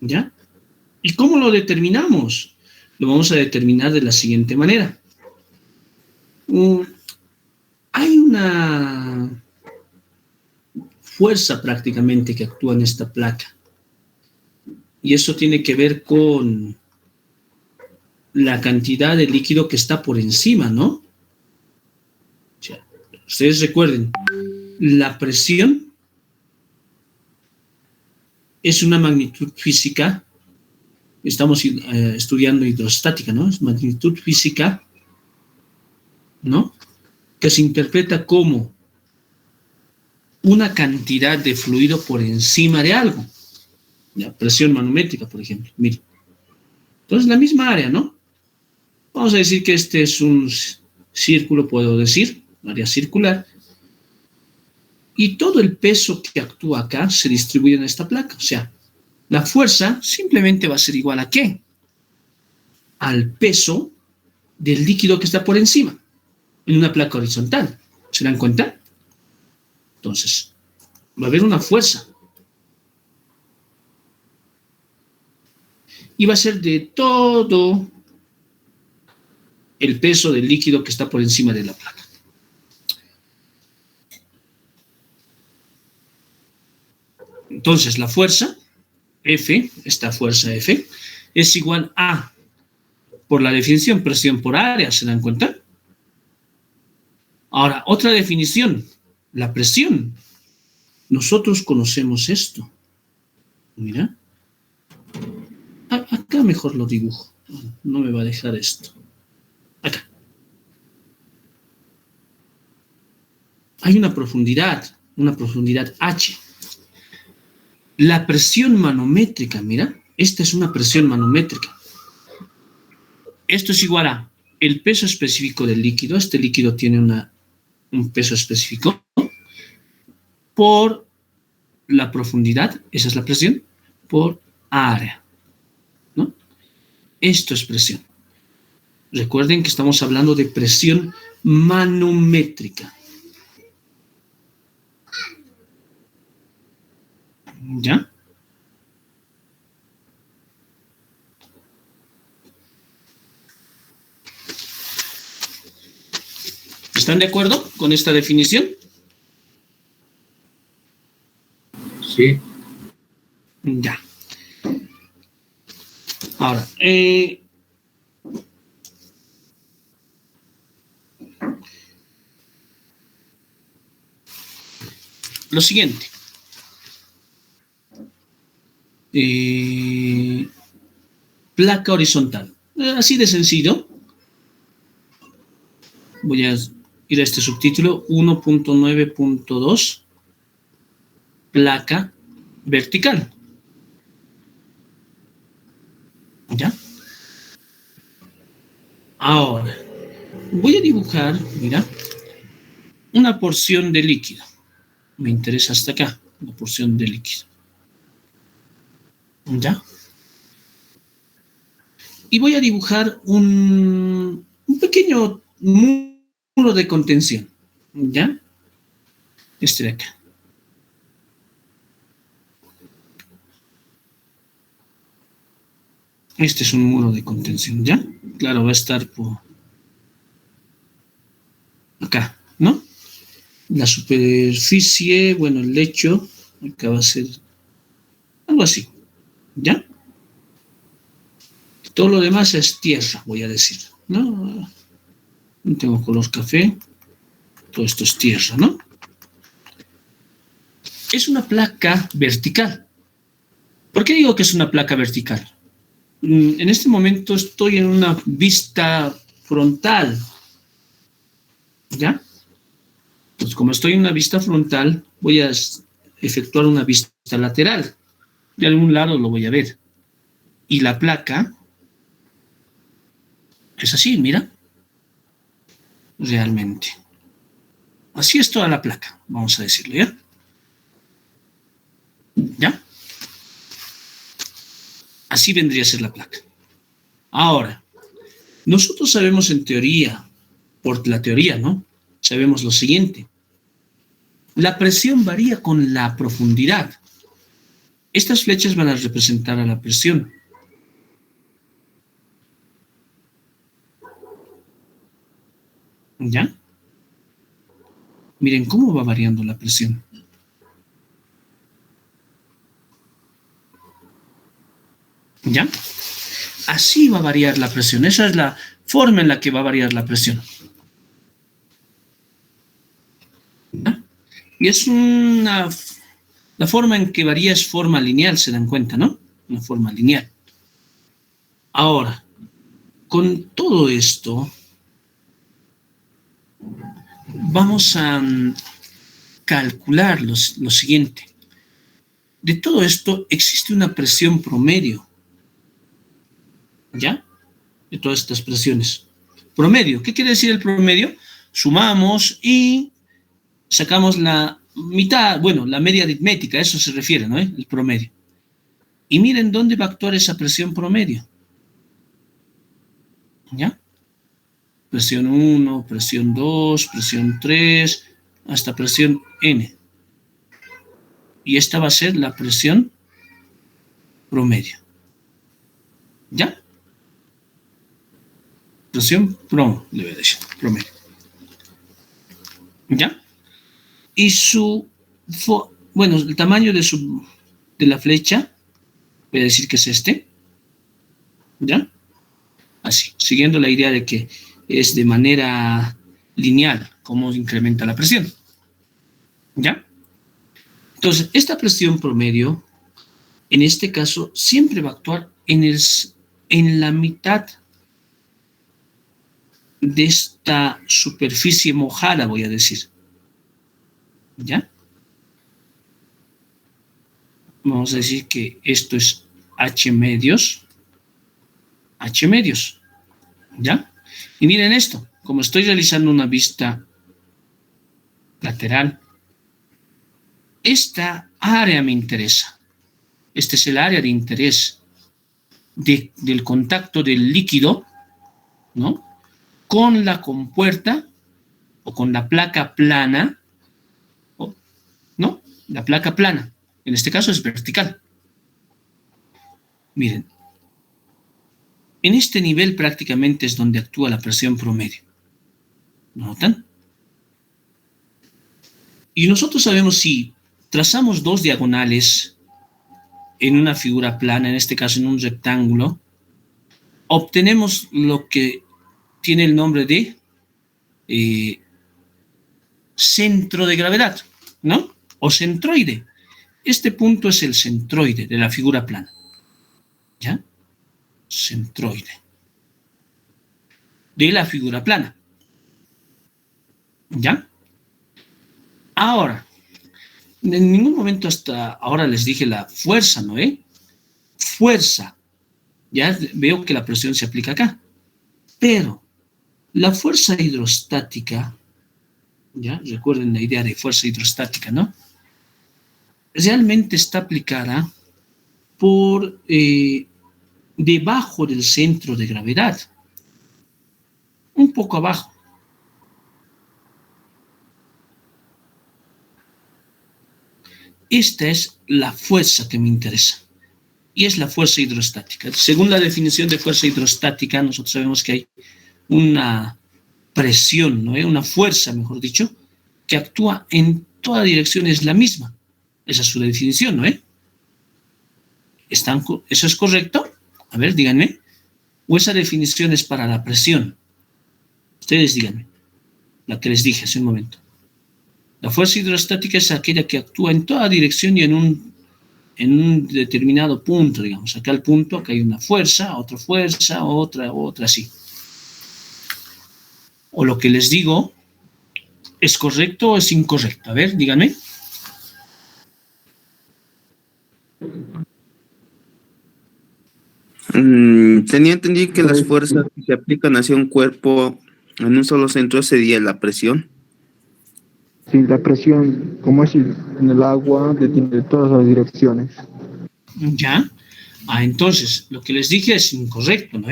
¿Ya? ¿Y cómo lo determinamos? Lo vamos a determinar de la siguiente manera. Hay una fuerza prácticamente que actúa en esta placa. Y eso tiene que ver con la cantidad de líquido que está por encima, ¿no? O sea, ustedes recuerden, la presión es una magnitud física, estamos estudiando hidrostática, ¿no? Es magnitud física, ¿no? Que se interpreta como una cantidad de fluido por encima de algo. La presión manométrica, por ejemplo. Mire. Entonces, la misma área, ¿no? Vamos a decir que este es un círculo, puedo decir, un área circular. Y todo el peso que actúa acá se distribuye en esta placa. O sea, la fuerza simplemente va a ser igual a ¿qué? Al peso del líquido que está por encima, en una placa horizontal. ¿Se dan cuenta? Entonces, va a haber una fuerza. Y va a ser de todo el peso del líquido que está por encima de la placa. Entonces, la fuerza, F, esta fuerza F, es igual a, por la definición, presión por área, ¿se dan cuenta? Ahora, otra definición, la presión. Nosotros conocemos esto. Mira. Acá mejor lo dibujo. No me va a dejar esto. Acá. Hay una profundidad H. La presión manométrica, mira, esta es una presión manométrica. Esto es igual a el peso específico del líquido. Este líquido tiene un peso específico por la profundidad, esa es la presión, por área. ¿No? Esto es presión. Recuerden que estamos hablando de presión manométrica. ¿Ya? ¿Están de acuerdo con esta definición? Sí. Ya. Ahora, lo siguiente. Placa horizontal. Así de sencillo. Voy a ir a este subtítulo 1.9.2. Placa vertical. ¿Ya? Ahora, voy a dibujar, mira, una porción de líquido. Me interesa hasta acá, una porción de líquido. ¿Ya? Y voy a dibujar un pequeño muro de contención. ¿Ya? Este de acá. Este es un muro de contención, ¿ya? Claro, va a estar por acá, ¿no? La superficie, bueno, el lecho, acá va a ser algo así, ¿ya? Todo lo demás es tierra, voy a decir, ¿no? No tengo color café, todo esto es tierra, ¿no? Es una placa vertical. ¿Por qué digo que es una placa vertical? En este momento estoy en una vista frontal, ¿ya? Pues como estoy en una vista frontal, voy a efectuar una vista lateral. De algún lado lo voy a ver. Y la placa es así, mira. realmente. Así es toda la placa, vamos a decirlo, ¿ya? ¿Ya? Así vendría a ser la placa. Ahora, nosotros sabemos en teoría, por la teoría, ¿no? Sabemos lo siguiente. La presión varía con la profundidad. Estas flechas van a representar a la presión. ¿Ya? Miren cómo va variando la presión. ¿Ya? Así va a variar la presión. Esa es la forma en la que va a variar la presión. ¿Ya? Y es una... La forma en que varía es forma lineal, se dan cuenta, ¿no? Una forma lineal. Ahora, con todo esto, vamos a calcular lo siguiente. De todo esto existe una presión promedio, ¿ya? De todas estas presiones. Promedio, ¿qué quiere decir el promedio? Sumamos y sacamos la mitad, bueno, la media aritmética, a eso se refiere, ¿no? El promedio. Y miren dónde va a actuar esa presión promedio. ¿Ya? Presión 1, presión 2, presión 3, hasta presión N. Y esta va a ser la presión promedio. ¿Ya? Presión le voy a decir, promedio. ¿Ya? Y bueno, el tamaño de la flecha, voy a decir que es este. ¿Ya? Así, siguiendo la idea de que es de manera lineal cómo incrementa la presión. ¿Ya? Entonces, esta presión promedio, en este caso, siempre va a actuar en la mitad de esta superficie mojada, voy a decir. ¿Ya? Vamos a decir que esto es H medios. H medios. ¿Ya? Y miren esto, como estoy realizando una vista lateral, esta área me interesa. Este es el área de interés del contacto del líquido, ¿no? Con la compuerta o con la placa plana, ¿no? La placa plana, en este caso es vertical. Miren, en este nivel prácticamente es donde actúa la presión promedio. ¿Notan? Y nosotros sabemos si trazamos dos diagonales en una figura plana, en este caso en un rectángulo, obtenemos lo que tiene el nombre de centro de gravedad, ¿no? O centroide. Este punto es el centroide de la figura plana. ¿Ya? Centroide. De la figura plana. ¿Ya? Ahora, en ningún momento hasta ahora les dije la fuerza, ¿no? Fuerza. Ya veo que la presión se aplica acá. Pero la fuerza hidrostática, ¿ya? Recuerden la idea de fuerza hidrostática, ¿no? Realmente está aplicada por debajo del centro de gravedad. Un poco abajo. Esta es la fuerza que me interesa. Y es la fuerza hidrostática. Según la definición de fuerza hidrostática, nosotros sabemos que hay una presión, ¿no? Una fuerza, mejor dicho, que actúa en toda dirección, es la misma. Esa es su definición, ¿no? ¿Eso es correcto? A ver, díganme. ¿O esa definición es para la presión? Ustedes díganme. La que les dije hace un momento. La fuerza hidrostática es aquella que actúa en toda dirección y en un determinado punto, digamos. Acá al punto, acá hay una fuerza, otra, así. O lo que les digo, ¿es correcto o es incorrecto? A ver, díganme. Tenía entendido que las fuerzas que se aplican hacia un cuerpo En un solo centro sería la presión. Sí, la presión, como es en el agua, detiene todas las direcciones. ¿Ya? Entonces, lo que les dije es incorrecto, ¿no?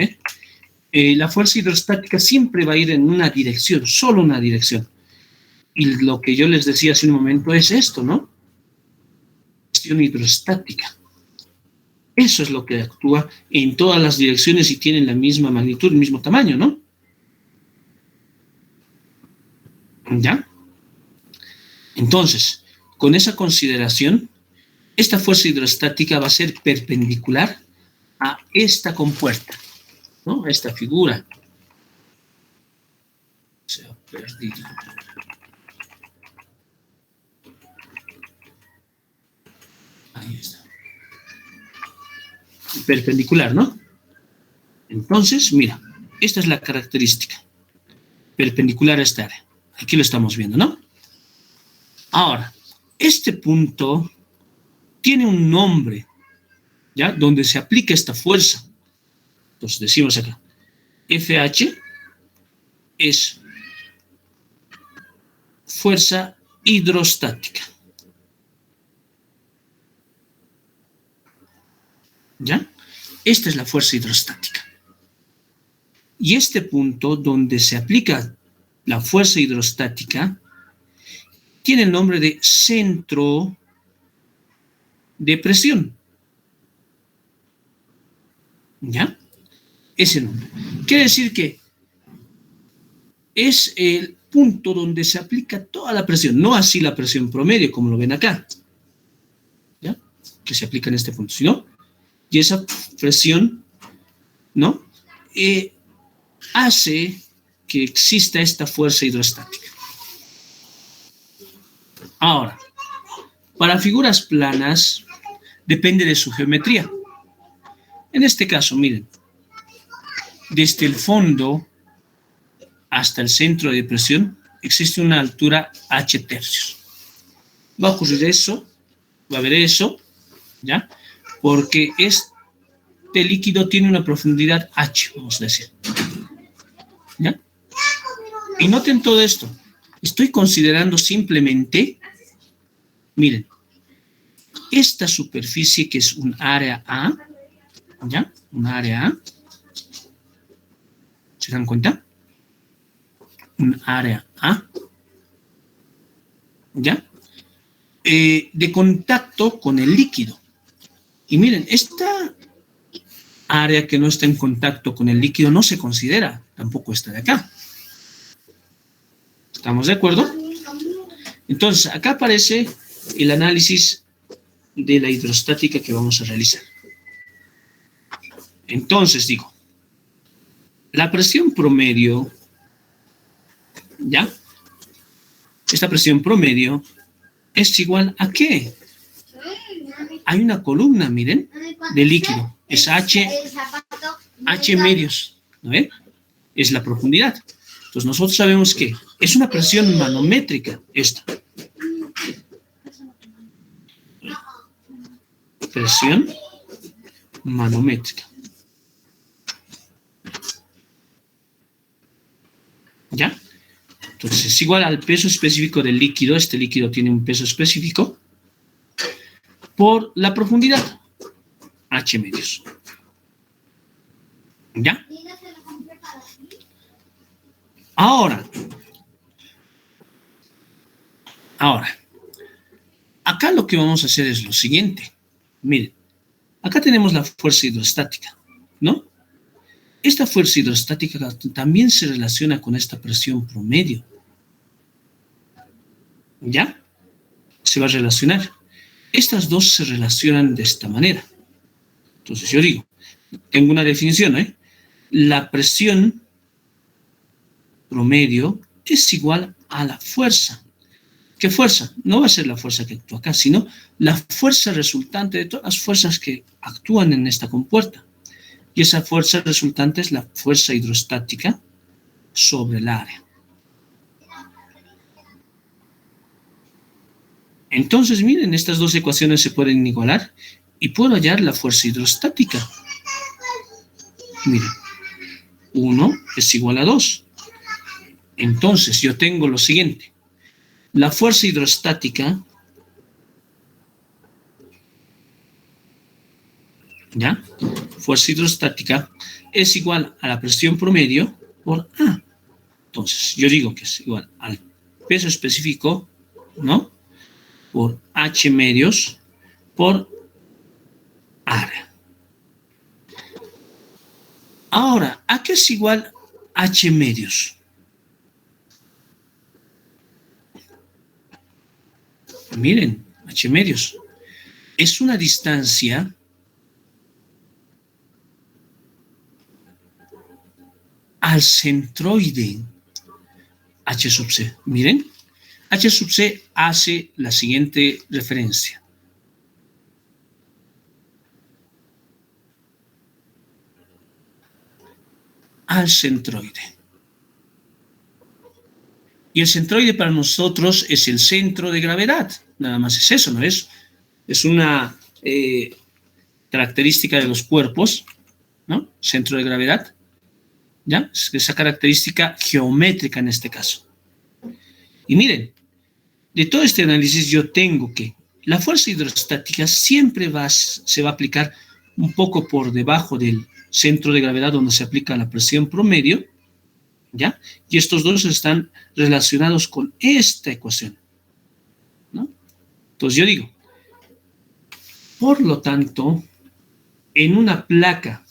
La fuerza hidrostática siempre va a ir en una dirección, solo una dirección. Y lo que yo les decía hace un momento es esto, ¿no? Presión hidrostática. Eso es lo que actúa en todas las direcciones y tienen la misma magnitud, el mismo tamaño, ¿no? ¿Ya? Entonces, con esa consideración, esta fuerza hidrostática va a ser perpendicular a esta compuerta, ¿no? A esta figura. Se ha perdido. Ahí está. Perpendicular, ¿no? Entonces, mira, esta es la característica. Perpendicular a esta área. Aquí lo estamos viendo, ¿no? Ahora, este punto tiene un nombre, ¿ya? Donde se aplica esta fuerza. Entonces decimos acá, FH es fuerza hidrostática. ¿Ya? Esta es la fuerza hidrostática. Y este punto donde se aplica la fuerza hidrostática tiene el nombre de centro de presión. ¿Ya? Ese nombre. Quiere decir que es el punto donde se aplica toda la presión, no así la presión promedio, como lo ven acá, ¿ya? Que se aplica en este punto, sino, y esa presión, ¿no? Hace que exista esta fuerza hidrostática. Ahora, para figuras planas, depende de su geometría. En este caso, miren, desde el fondo hasta el centro de presión existe una altura h tercios. Va a ocurrir eso, va a haber eso, ¿ya? Porque este líquido tiene una profundidad h, vamos a decir. ¿Ya? Y noten todo esto. Estoy considerando simplemente, miren, esta superficie que es un área A, ¿ya? Un área A. ¿Se dan cuenta? Un área A. ¿Ya? De contacto con el líquido. Y miren, esta área que no está en contacto con el líquido no se considera tampoco esta de acá. ¿Estamos de acuerdo? Entonces, acá aparece el análisis de la hidrostática que vamos a realizar. Entonces, digo, la presión promedio, ¿ya? Esta presión promedio es igual a ¿qué? Hay una columna, miren, de líquido. Es H medios, ¿no ven? Es la profundidad. Entonces nosotros sabemos que es una presión manométrica esta. Presión manométrica. ¿Ya? Entonces es igual al peso específico del líquido. Este líquido tiene un peso específico por la profundidad, H medios. ¿Ya? Ahora, acá lo que vamos a hacer es lo siguiente. Miren, acá tenemos la fuerza hidrostática, ¿no? Esta fuerza hidrostática también se relaciona con esta presión promedio. ¿Ya? Se va a relacionar. Estas dos se relacionan de esta manera. Entonces yo digo, tengo una definición, ¿eh? La presión promedio es igual a la fuerza. ¿Qué fuerza? No va a ser la fuerza que actúa acá, sino la fuerza resultante de todas las fuerzas que actúan en esta compuerta. Y esa fuerza resultante es la fuerza hidrostática sobre el área. Entonces, miren, estas dos ecuaciones se pueden igualar y puedo hallar la fuerza hidrostática. Miren, 1 es igual a 2. Entonces, yo tengo lo siguiente. La fuerza hidrostática, ¿ya? Fuerza hidrostática es igual a la presión promedio por A. Entonces, yo digo que es igual al peso específico, ¿no? Por H medios por área. Ahora, ¿a qué es igual H medios? Miren, H medios es una distancia al centroide H sub C. Miren, H sub C hace la siguiente referencia. Al centroide. Y el centroide para nosotros es el centro de gravedad. Nada más es eso, ¿no es? Es una característica de los cuerpos, ¿no? Centro de gravedad. ¿Ya? Es esa característica geométrica en este caso. Y miren, de todo este análisis yo tengo que la fuerza hidrostática siempre se va a aplicar un poco por debajo del centro de gravedad donde se aplica la presión promedio, ¿ya? Y estos dos están relacionados con esta ecuación, ¿no? Entonces yo digo, por lo tanto, en una placa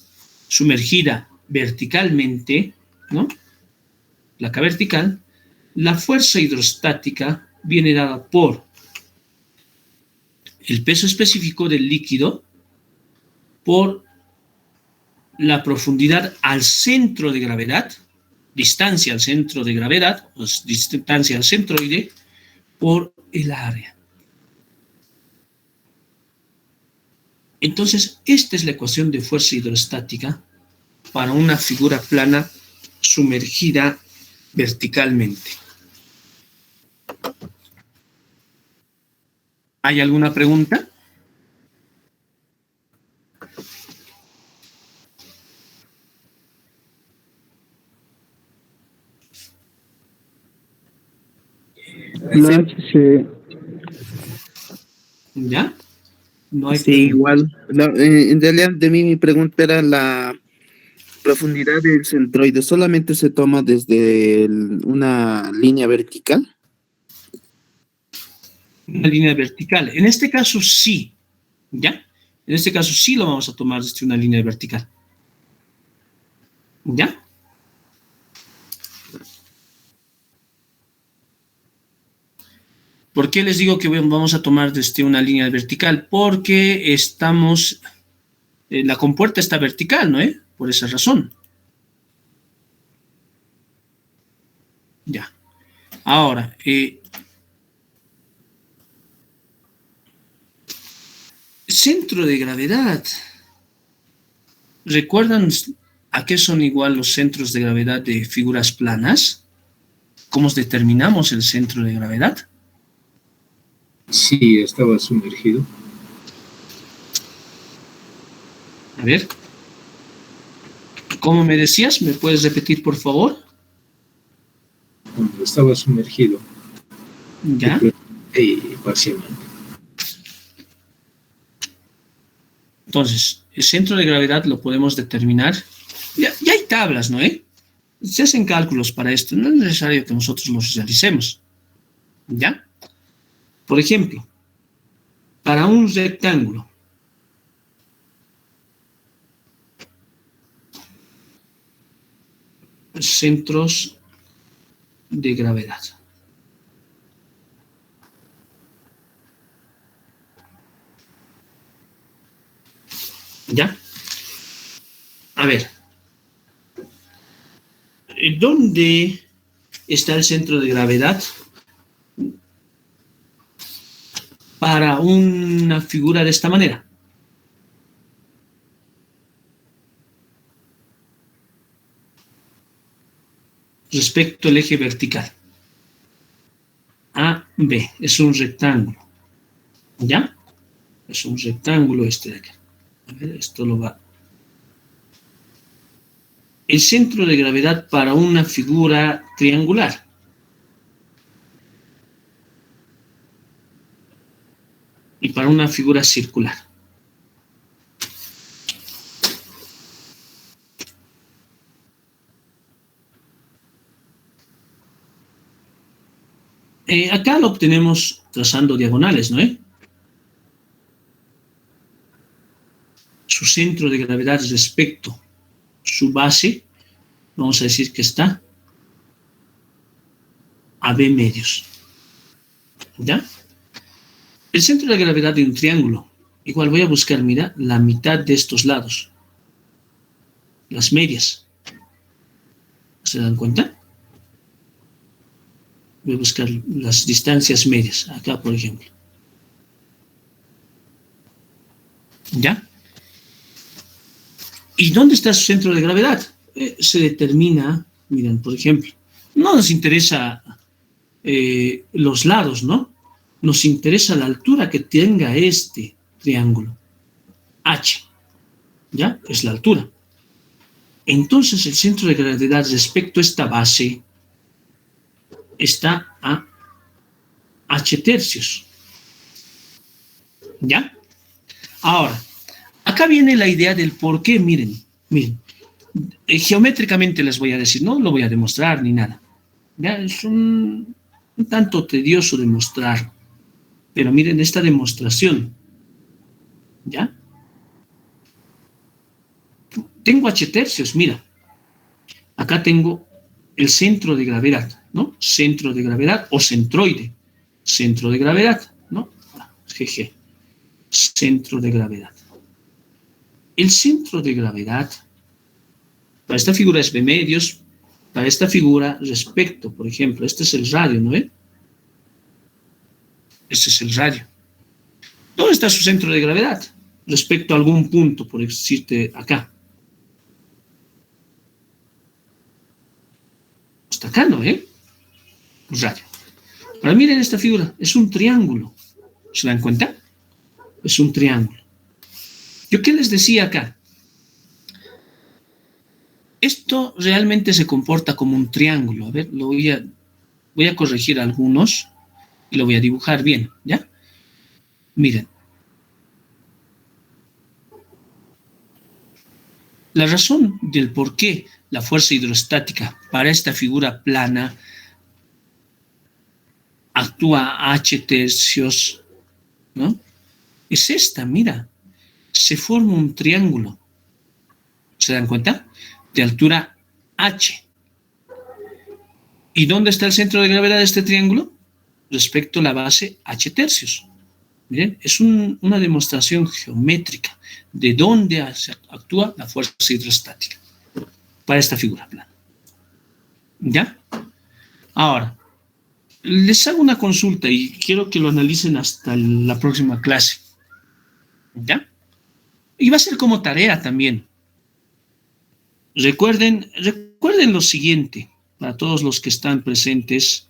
sumergida verticalmente, ¿no? Placa vertical, la fuerza hidrostática viene dada por el peso específico del líquido por la profundidad al centro de gravedad, distancia al centro de gravedad, o distancia al centroide, por el área. Entonces, esta es la ecuación de fuerza hidrostática para una figura plana sumergida verticalmente. ¿Hay alguna pregunta? La HC, ¿Ya? No hay Sí, pregunta. igual. En realidad, de mí mi pregunta era la profundidad del centroide. ¿Solamente se toma desde una línea vertical? Una línea vertical. En este caso sí, ¿ya? En este caso sí lo vamos a tomar desde una línea vertical. ¿Ya? ¿Por qué les digo que vamos a tomar desde una línea vertical? Porque estamos, la compuerta está vertical, ¿no? Por esa razón. Ya. Ahora, centro de gravedad. ¿Recuerdan a qué son igual los centros de gravedad de figuras planas? ¿Cómo determinamos el centro de gravedad? Sí, estaba sumergido. A ver. ¿Cómo me decías? ¿Me puedes repetir, por favor? Cuando estaba sumergido. ¿Ya? Parcialmente. Entonces, el centro de gravedad lo podemos determinar. Ya hay tablas, ¿no? Se hacen cálculos para esto. No es necesario que nosotros los realicemos. ¿Ya? Por ejemplo, para un rectángulo, centros de gravedad. ¿Ya? A ver. ¿Dónde está el centro de gravedad para una figura de esta manera? Respecto al eje vertical. A, B, es un rectángulo. ¿Ya? Es un rectángulo este de acá. A ver, esto lo va. el centro de gravedad para una figura triangular. Y para una figura circular. Acá lo obtenemos trazando diagonales, ¿no? Su centro de gravedad respecto a su base, vamos a decir que está a B medios. ¿Ya? El centro de gravedad de un triángulo, igual voy a buscar, mira, la mitad de estos lados. Las medias. ¿Se dan cuenta? Voy a buscar las distancias medias, acá por ejemplo. ¿Ya? ¿Y dónde está su centro de gravedad? Se determina, miren, por ejemplo, no nos interesa los lados, ¿no? Nos interesa la altura que tenga este triángulo. H, ¿ya? Es la altura. Entonces el centro de gravedad respecto a esta base está a H tercios. ¿Ya? Ahora, acá viene la idea del por qué, miren. Geométricamente les voy a decir, no lo voy a demostrar ni nada. ¿Ya? Es un tanto tedioso demostrar, pero miren esta demostración. ¿Ya? Tengo H tercios, mira. Acá tengo el centro de gravedad, ¿no? Centro de gravedad o centroide. Centro de gravedad, ¿no? GG. Centro de gravedad. El centro de gravedad, para esta figura es B medios, para esta figura respecto, por ejemplo, este es el radio, ¿no ve? Este es el radio. ¿Dónde está su centro de gravedad? Respecto a algún punto, por decirte acá. Está acá, ¿no? El radio. Ahora miren esta figura, es un triángulo. ¿Se dan cuenta? Es un triángulo. ¿Yo qué les decía acá? Esto realmente se comporta como un triángulo. A ver, voy a corregir algunos y lo voy a dibujar bien, ¿ya? Miren. La razón del por qué la fuerza hidrostática para esta figura plana actúa a H tercios, ¿no? Es esta, mira. Se forma un triángulo. ¿Se dan cuenta? De altura H. ¿Y dónde está el centro de gravedad de este triángulo? Respecto a la base H tercios. Miren, es una demostración geométrica de dónde actúa la fuerza hidrostática para esta figura plana. ¿Ya? Ahora, les hago una consulta y quiero que lo analicen hasta la próxima clase. ¿Ya? Y va a ser como tarea también. Recuerden lo siguiente, para todos los que están presentes.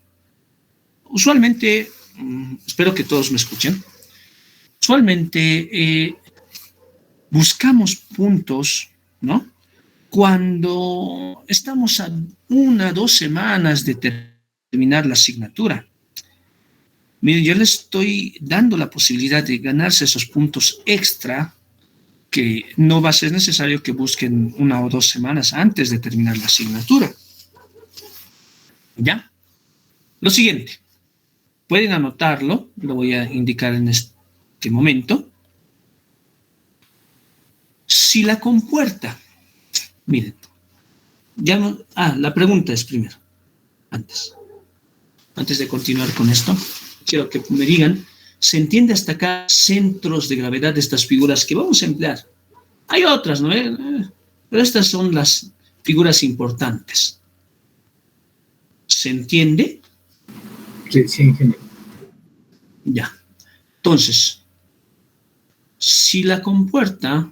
Usualmente, espero que todos me escuchen, usualmente buscamos puntos, ¿no? Cuando estamos a 1 o 2 semanas de terminar la asignatura. Miren, yo les estoy dando la posibilidad de ganarse esos puntos extra, que no va a ser necesario que busquen 1 o 2 semanas antes de terminar la asignatura. ¿Ya? Lo siguiente, pueden anotarlo, lo voy a indicar en este momento. Si la compuerta, miren, ya no, la pregunta es primero, antes de continuar con esto, quiero que me digan, ¿se entiende hasta acá centros de gravedad de estas figuras que vamos a emplear? Hay otras, ¿no? Pero estas son las figuras importantes. ¿Se entiende? Sí, ingeniero. Ya. Entonces, si la compuerta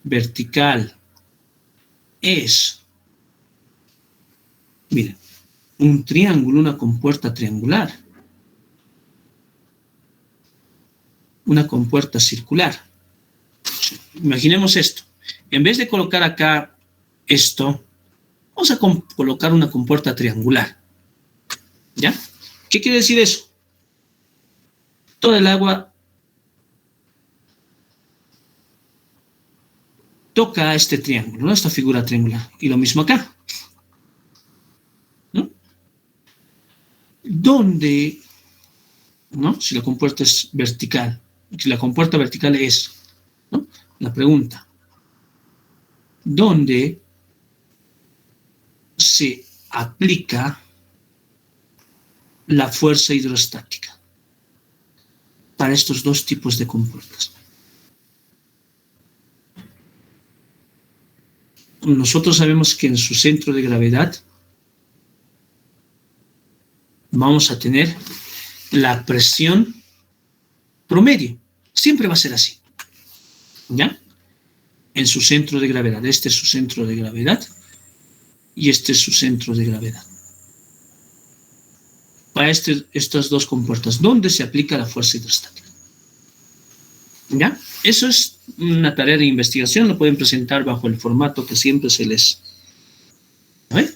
vertical es, miren, un triángulo, una compuerta triangular, una compuerta circular. Imaginemos esto. En vez de colocar acá esto, vamos a colocar una compuerta triangular. ¿Ya? ¿Qué quiere decir eso? Toda el agua toca este triángulo, ¿no? Esta figura triangular. Y lo mismo acá. ¿No? ¿Dónde, no? Si la compuerta es vertical, si la compuerta vertical es, ¿no? La pregunta, ¿dónde se aplica la fuerza hidrostática para estos dos tipos de compuertas? Nosotros sabemos que en su centro de gravedad vamos a tener la presión promedio. Siempre va a ser así. ¿Ya? En su centro de gravedad. Este es su centro de gravedad y este es su centro de gravedad. Para estas dos compuertas, ¿dónde se aplica la fuerza hidrostática? ¿Ya? Eso es una tarea de investigación, lo pueden presentar bajo el formato que siempre se les... ¿Ve?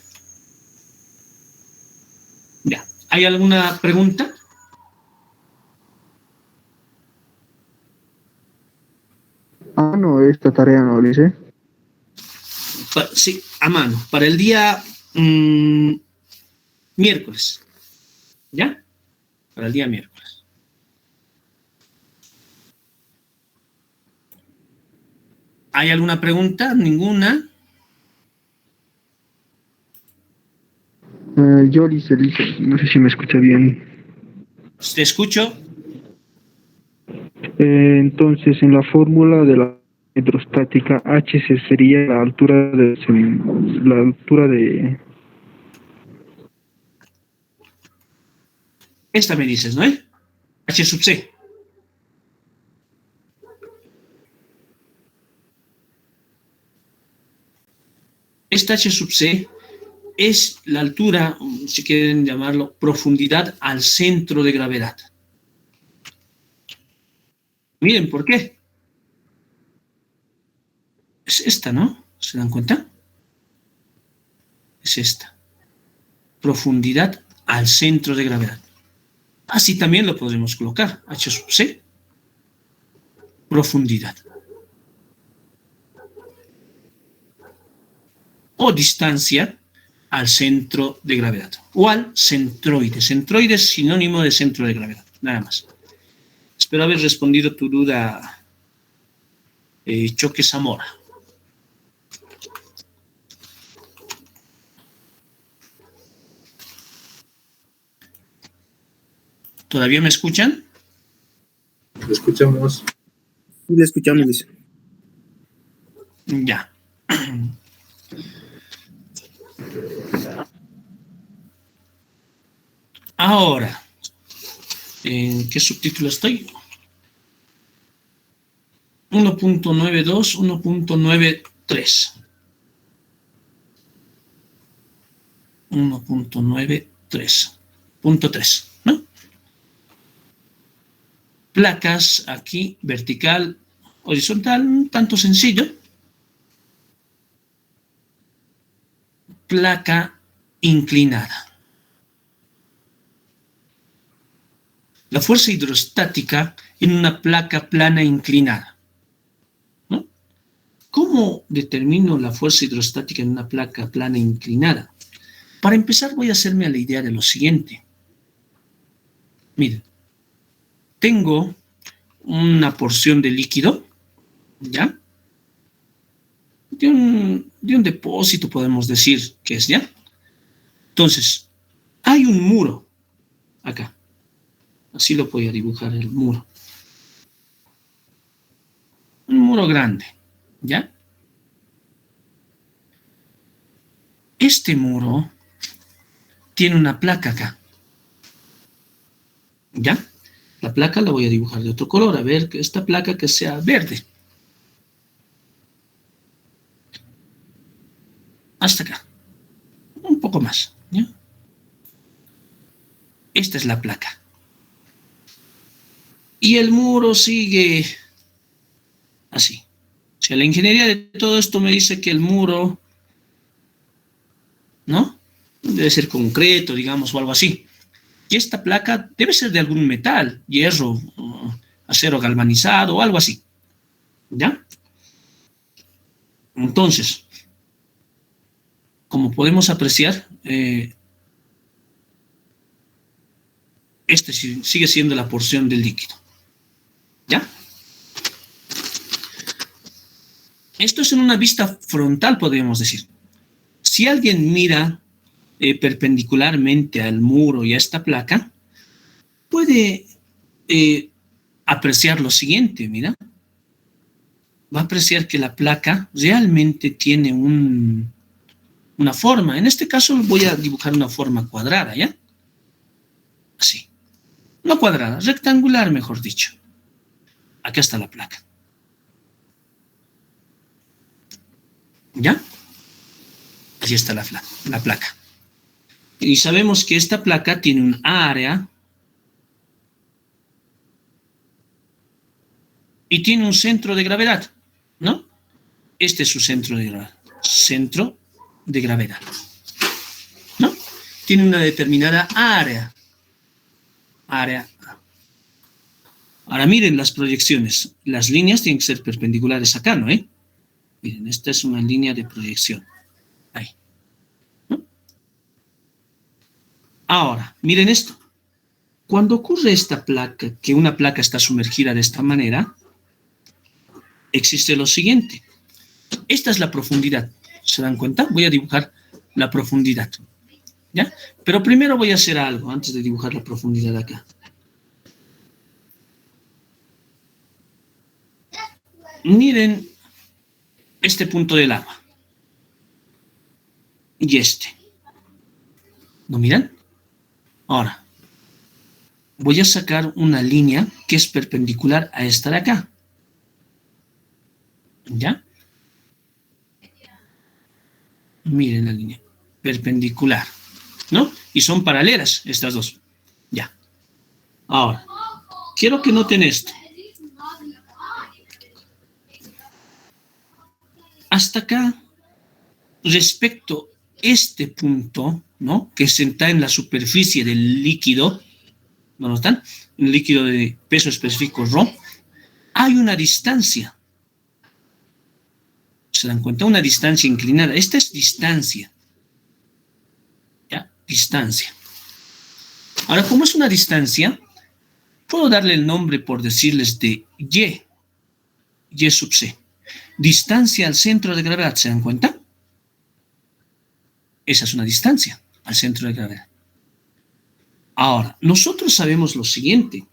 Ya. ¿Hay alguna pregunta? Ah, no, esta tarea no la hice. Sí, a mano. Para el día miércoles. ¿Ya? Para el día miércoles. ¿Hay alguna pregunta? ¿Ninguna? Yo le hice, no sé si me escucha bien. ¿Te escucho? Entonces, en la fórmula de la hidrostática, sería la altura de Esta me dices, ¿no? H sub C. Esta H sub C es la altura, si quieren llamarlo, profundidad al centro de gravedad. Miren, ¿por qué? Es esta, ¿no? ¿Se dan cuenta? Es esta. Profundidad al centro de gravedad. Así también lo podemos colocar. H sub C. Profundidad. O distancia al centro de gravedad. O al centroide. Centroide es sinónimo de centro de gravedad. Nada más. Espero haber respondido tu duda, Choque Zamora. ¿Todavía me escuchan? Lo escuchamos. Sí, le escuchamos, dice. Ya. Ahora, ¿en qué subtítulo estoy? 1.92, 1.93. 1.93.3, ¿no? Placas aquí, vertical, horizontal, un tanto sencillo. Placa inclinada. La fuerza hidrostática en una placa plana inclinada, ¿no? ¿Cómo determino la fuerza hidrostática en una placa plana inclinada? Para empezar, voy a hacerme a la idea de lo siguiente. Miren, tengo una porción de líquido, ¿ya? De un depósito, podemos decir que es, ¿ya? Entonces, hay un muro acá. Así lo voy a dibujar, el muro. Un muro grande, ¿ya? Este muro tiene una placa acá, ¿ya? La placa la voy a dibujar de otro color, a ver, que esta placa que sea verde. Hasta acá. Un poco más, ¿ya? Esta es la placa. Y el muro sigue así, sea, la ingeniería de todo esto me dice que el muro, ¿no? Debe ser concreto, digamos, o algo así. Y esta placa debe ser de algún metal, hierro, acero galvanizado o algo así. ¿Ya? Entonces, como podemos apreciar, este sigue siendo la porción del líquido. ¿Ya? Esto es en una vista frontal, podríamos decir. Si alguien mira perpendicularmente al muro y a esta placa, puede apreciar lo siguiente, mira. Va a apreciar que la placa realmente tiene una forma. En este caso voy a dibujar una forma cuadrada, ¿ya? Así. No cuadrada, rectangular, mejor dicho. Acá está la placa. ¿Ya? Así está la placa. Y sabemos que esta placa tiene un área y tiene un centro de gravedad, ¿no? Este es su centro de gravedad. Centro de gravedad, ¿no? Tiene una determinada área. Ahora miren las proyecciones. Las líneas tienen que ser perpendiculares acá, ¿no? Miren, esta es una línea de proyección. Ahí. ¿No? Ahora, miren esto. Cuando ocurre esta placa, que una placa está sumergida de esta manera, existe lo siguiente. Esta es la profundidad. ¿Se dan cuenta? Voy a dibujar la profundidad. ¿Ya? Pero primero voy a hacer algo antes de dibujar la profundidad acá. Miren este punto del agua. Y este. ¿Lo miran? Ahora, voy a sacar una línea que es perpendicular a esta de acá. ¿Ya? Miren la línea. Perpendicular. ¿No? Y son paralelas estas dos. Ya. Ahora, quiero que noten esto. Hasta acá, respecto a este punto, ¿no? Que está en la superficie del líquido, ¿no notan? Un líquido de peso específico ρ, hay una distancia. ¿Se dan cuenta? Una distancia inclinada. Esta es distancia. ¿Ya? Distancia. Ahora, como es una distancia, puedo darle el nombre, por decirles, de Y sub C. Distancia al centro de gravedad, ¿se dan cuenta? Esa es una distancia al centro de gravedad. Ahora, nosotros sabemos lo siguiente.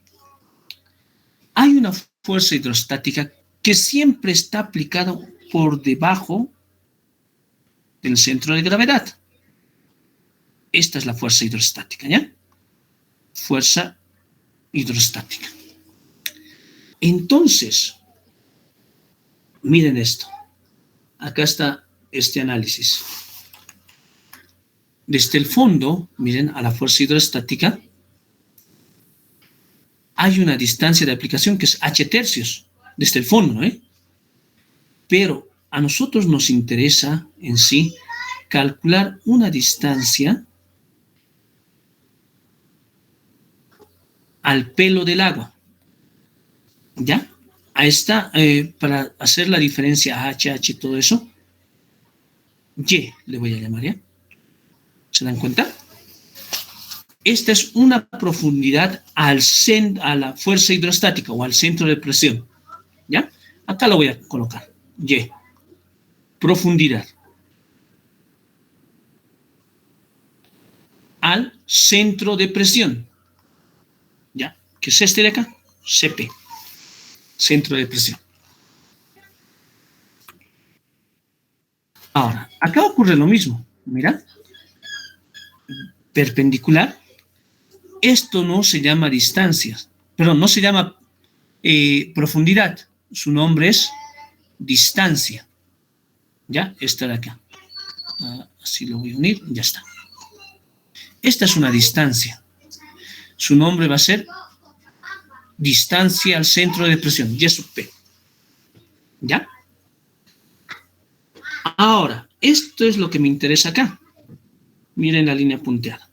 Hay una fuerza hidrostática que siempre está aplicada por debajo del centro de gravedad. Esta es la fuerza hidrostática, ¿ya? Fuerza hidrostática. Entonces, miren esto. Acá está este análisis. Desde el fondo, miren, a la fuerza hidrostática, hay una distancia de aplicación que es h tercios, desde el fondo, ¿no? Pero a nosotros nos interesa en sí calcular una distancia al pelo del agua. ¿Ya? A esta, para hacer la diferencia H, todo eso, Y le voy a llamar, ¿ya? ¿Se dan cuenta? Esta es una profundidad a la fuerza hidrostática o al centro de presión. ¿Ya? Acá lo voy a colocar. Y. Profundidad. Al centro de presión. ¿Ya? ¿Qué es este de acá? CP. Centro de presión. Ahora, acá ocurre lo mismo. Mira. Perpendicular. Esto no se llama distancia. Perdón, no se llama profundidad. Su nombre es distancia. ¿Ya? Esta de acá. Así lo voy a unir. Ya está. Esta es una distancia. Su nombre va a ser distancia al centro de presión. Y sub P. ¿Ya? Ahora, esto es lo que me interesa acá. Miren la línea punteada.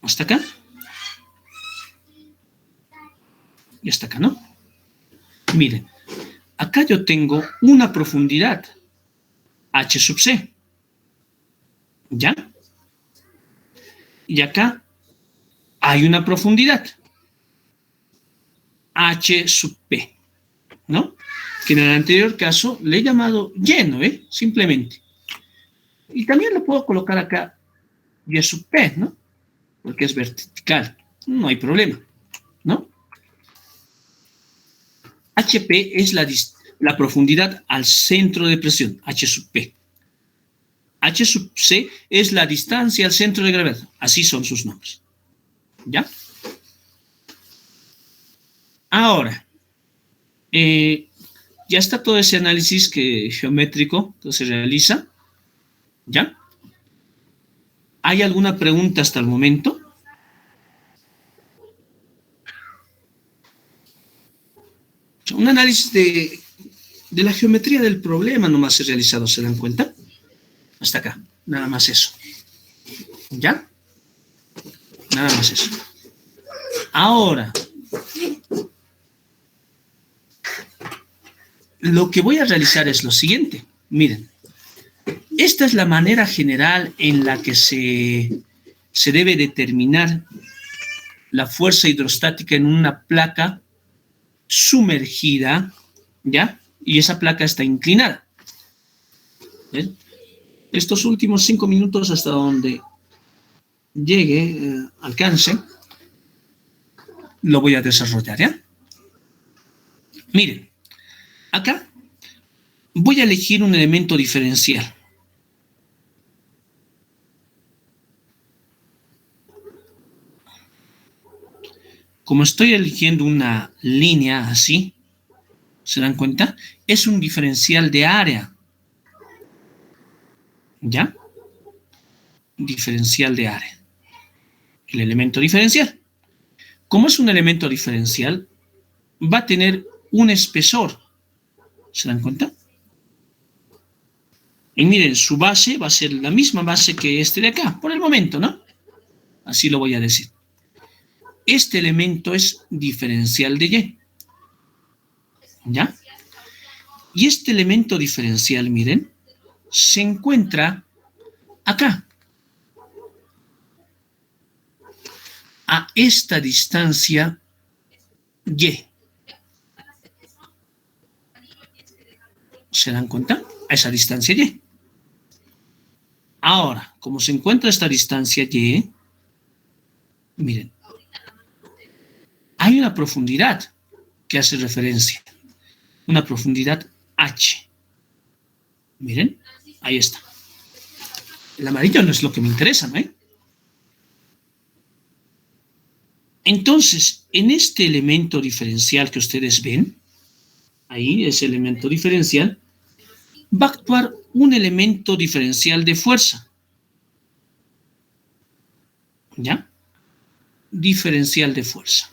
¿Hasta acá? Y hasta acá, ¿no? Miren, acá yo tengo una profundidad, H sub C. ¿Ya? Y acá hay una profundidad, H sub P, ¿no? Que en el anterior caso le he llamado lleno, simplemente. Y también lo puedo colocar acá, Y sub P, ¿no? Porque es vertical, no hay problema, ¿no? HP es la profundidad al centro de presión, H sub P. H sub C es la distancia al centro de gravedad, así son sus nombres. ¿Ya? Ahora, ya está todo ese análisis geométrico que se realiza. ¿Ya? ¿Hay alguna pregunta hasta el momento? Un análisis de la geometría del problema nomás he realizado, ¿se dan cuenta? Hasta acá, nada más eso. ¿Ya? Nada más eso. Ahora, lo que voy a realizar es lo siguiente. Miren, esta es la manera general en la que se debe determinar la fuerza hidrostática en una placa sumergida, ¿ya? Y esa placa está inclinada. ¿Ven? Estos últimos 5 minutos hasta donde llegue, alcance, lo voy a desarrollar, ¿ya? Miren, acá voy a elegir un elemento diferencial. Como estoy eligiendo una línea así, ¿se dan cuenta? Es un diferencial de área. ¿Ya? Diferencial de área. El elemento diferencial. Como es un elemento diferencial, va a tener un espesor. ¿Se dan cuenta? Y miren, su base va a ser la misma base que este de acá, por el momento, ¿no? Así lo voy a decir. Este elemento es diferencial de Y. ¿Ya? Y este elemento diferencial, miren, se encuentra acá. A esta distancia Y. ¿Se dan cuenta? A esa distancia Y. Ahora, como se encuentra esta distancia Y, miren, hay una profundidad que hace referencia, una profundidad H. Miren, ahí está. El amarillo no es lo que me interesa, ¿no? Entonces, en este elemento diferencial que ustedes ven, ahí ese elemento diferencial, va a actuar un elemento diferencial de fuerza. ¿Ya? Diferencial de fuerza.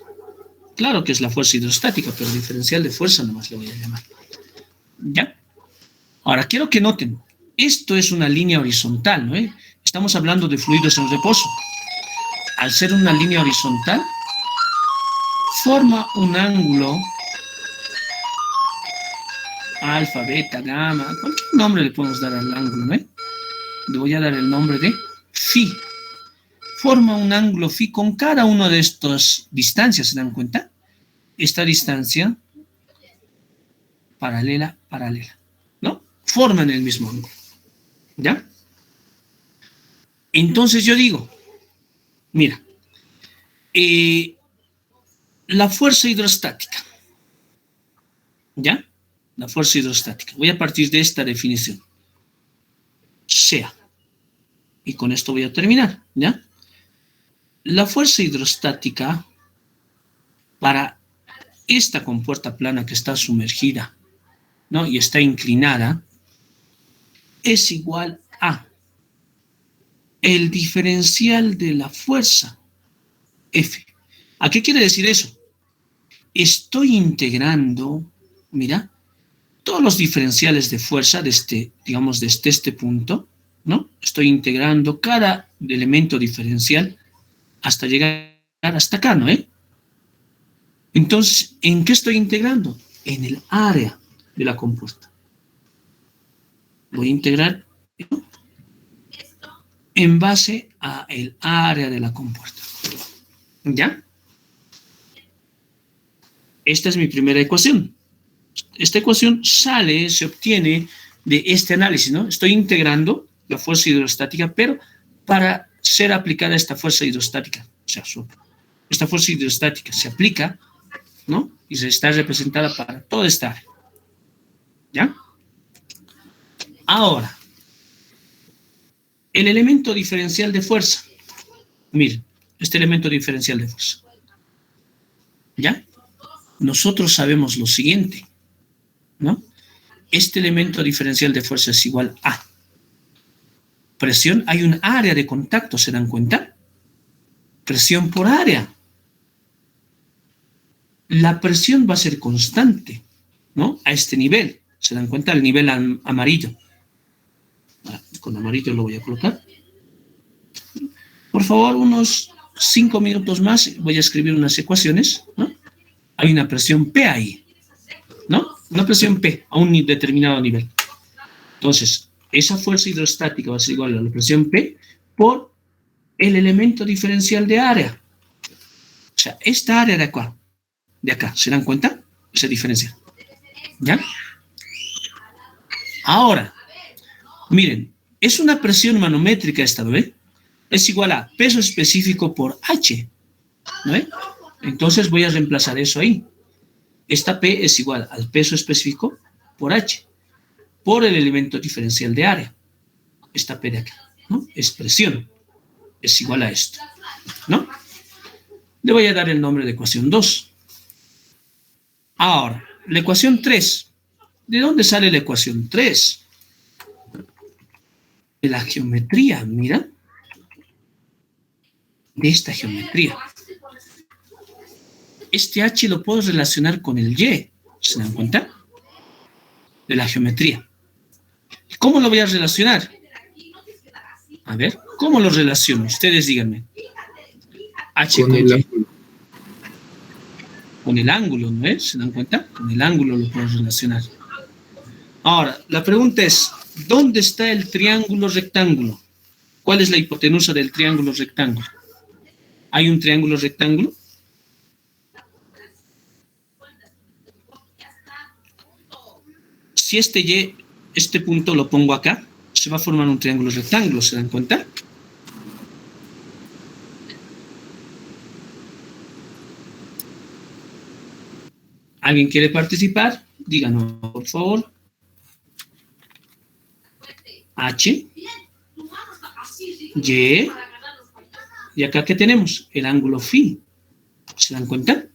Claro que es la fuerza hidrostática, pero diferencial de fuerza nomás le voy a llamar. ¿Ya? Ahora, quiero que noten, esto es una línea horizontal, ¿no? Estamos hablando de fluidos en reposo. Al ser una línea horizontal, forma un ángulo alfa, beta, gamma, cualquier nombre le podemos dar al ángulo, ¿no? Le voy a dar el nombre de phi. Forma un ángulo phi con cada una de estas distancias, ¿se dan cuenta? Esta distancia paralela, ¿no? Forman el mismo ángulo, ¿ya? Entonces yo digo, mira, la fuerza hidrostática, ¿ya? La fuerza hidrostática. Voy a partir de esta definición. Sea. Y con esto voy a terminar, ¿ya? La fuerza hidrostática para esta compuerta plana que está sumergida, ¿no? Y está inclinada, es igual a el diferencial de la fuerza, F. ¿A qué quiere decir eso? Estoy integrando mira, todos los diferenciales de fuerza digamos, desde este punto, ¿no? Estoy integrando cada elemento diferencial hasta llegar hasta acá, ¿no? Entonces, ¿en qué estoy integrando? En el área de la compuerta. Voy a integrar, ¿no?, en base a el área de la compuerta. ¿Ya? Esta es mi primera ecuación. Esta ecuación se obtiene de este análisis, ¿no? Estoy integrando la fuerza hidrostática, pero para ser aplicada esta fuerza hidrostática, o sea, esta fuerza hidrostática se aplica, ¿no? Y se está representada para toda esta área. ¿Ya? Ahora, el elemento diferencial de fuerza. Miren, este elemento diferencial de fuerza. ¿Ya? Nosotros sabemos lo siguiente, ¿no? Este elemento diferencial de fuerza es igual a presión. Hay un área de contacto, ¿se dan cuenta? Presión por área. La presión va a ser constante, ¿no? A este nivel. ¿Se dan cuenta? El nivel amarillo. Con amarillo lo voy a colocar. Por favor, unos 5 minutos más voy a escribir unas ecuaciones, ¿no? Hay una presión P ahí, ¿no? Una presión P a un determinado nivel. Entonces, esa fuerza hidrostática va a ser igual a la presión P por el elemento diferencial de área. O sea, esta área de acá, ¿se dan cuenta? Esa diferencia. ¿Ya? Ahora, miren, es una presión manométrica esta, ¿no ve? Es igual a peso específico por H, ¿no ve? Entonces voy a reemplazar eso ahí. Esta P es igual al peso específico por H, por el elemento diferencial de área. Esta P de acá, ¿no? Es presión. Es igual a esto, ¿no? Le voy a dar el nombre de ecuación 2. Ahora, la ecuación 3. ¿De dónde sale la ecuación 3? De la geometría, mira. De esta geometría. Este H lo puedo relacionar con el Y. ¿Se dan cuenta? De la geometría. ¿Cómo lo voy a relacionar? A ver, ¿cómo lo relaciono? Ustedes díganme. H con Y. Con el ángulo, ¿no es? ¿Se dan cuenta? Con el ángulo lo puedo relacionar. Ahora, la pregunta es, ¿dónde está el triángulo rectángulo? ¿Cuál es la hipotenusa del triángulo rectángulo? ¿Hay un triángulo rectángulo? Si este punto lo pongo acá, se va a formar un triángulo rectángulo, ¿se dan cuenta? ¿Alguien quiere participar? Díganos, por favor. H, Y, y acá ¿qué tenemos? El ángulo phi. ¿Se dan cuenta?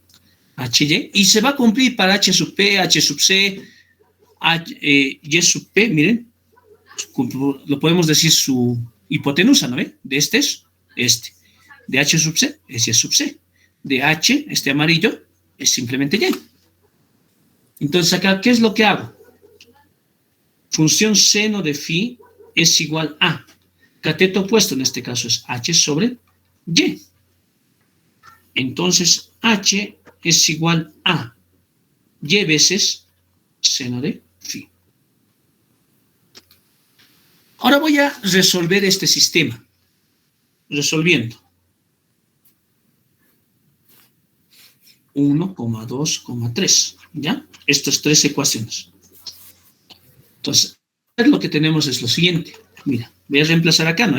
HY, y se va a cumplir para H sub P, H sub C, Y sub P, miren, lo podemos decir su hipotenusa, ¿no ve? De este es este. De H sub C es Y sub C. De H, este amarillo, es simplemente Y. Entonces acá, ¿qué es lo que hago? Función seno de phi es igual a cateto opuesto, en este caso es H sobre Y. Entonces H es igual a Y veces seno de phi. Ahora voy a resolver este sistema. Resolviendo. 1,2,3. ¿Ya? Estas tres ecuaciones. Entonces, lo que tenemos es lo siguiente. Mira, voy a reemplazar acá, ¿no?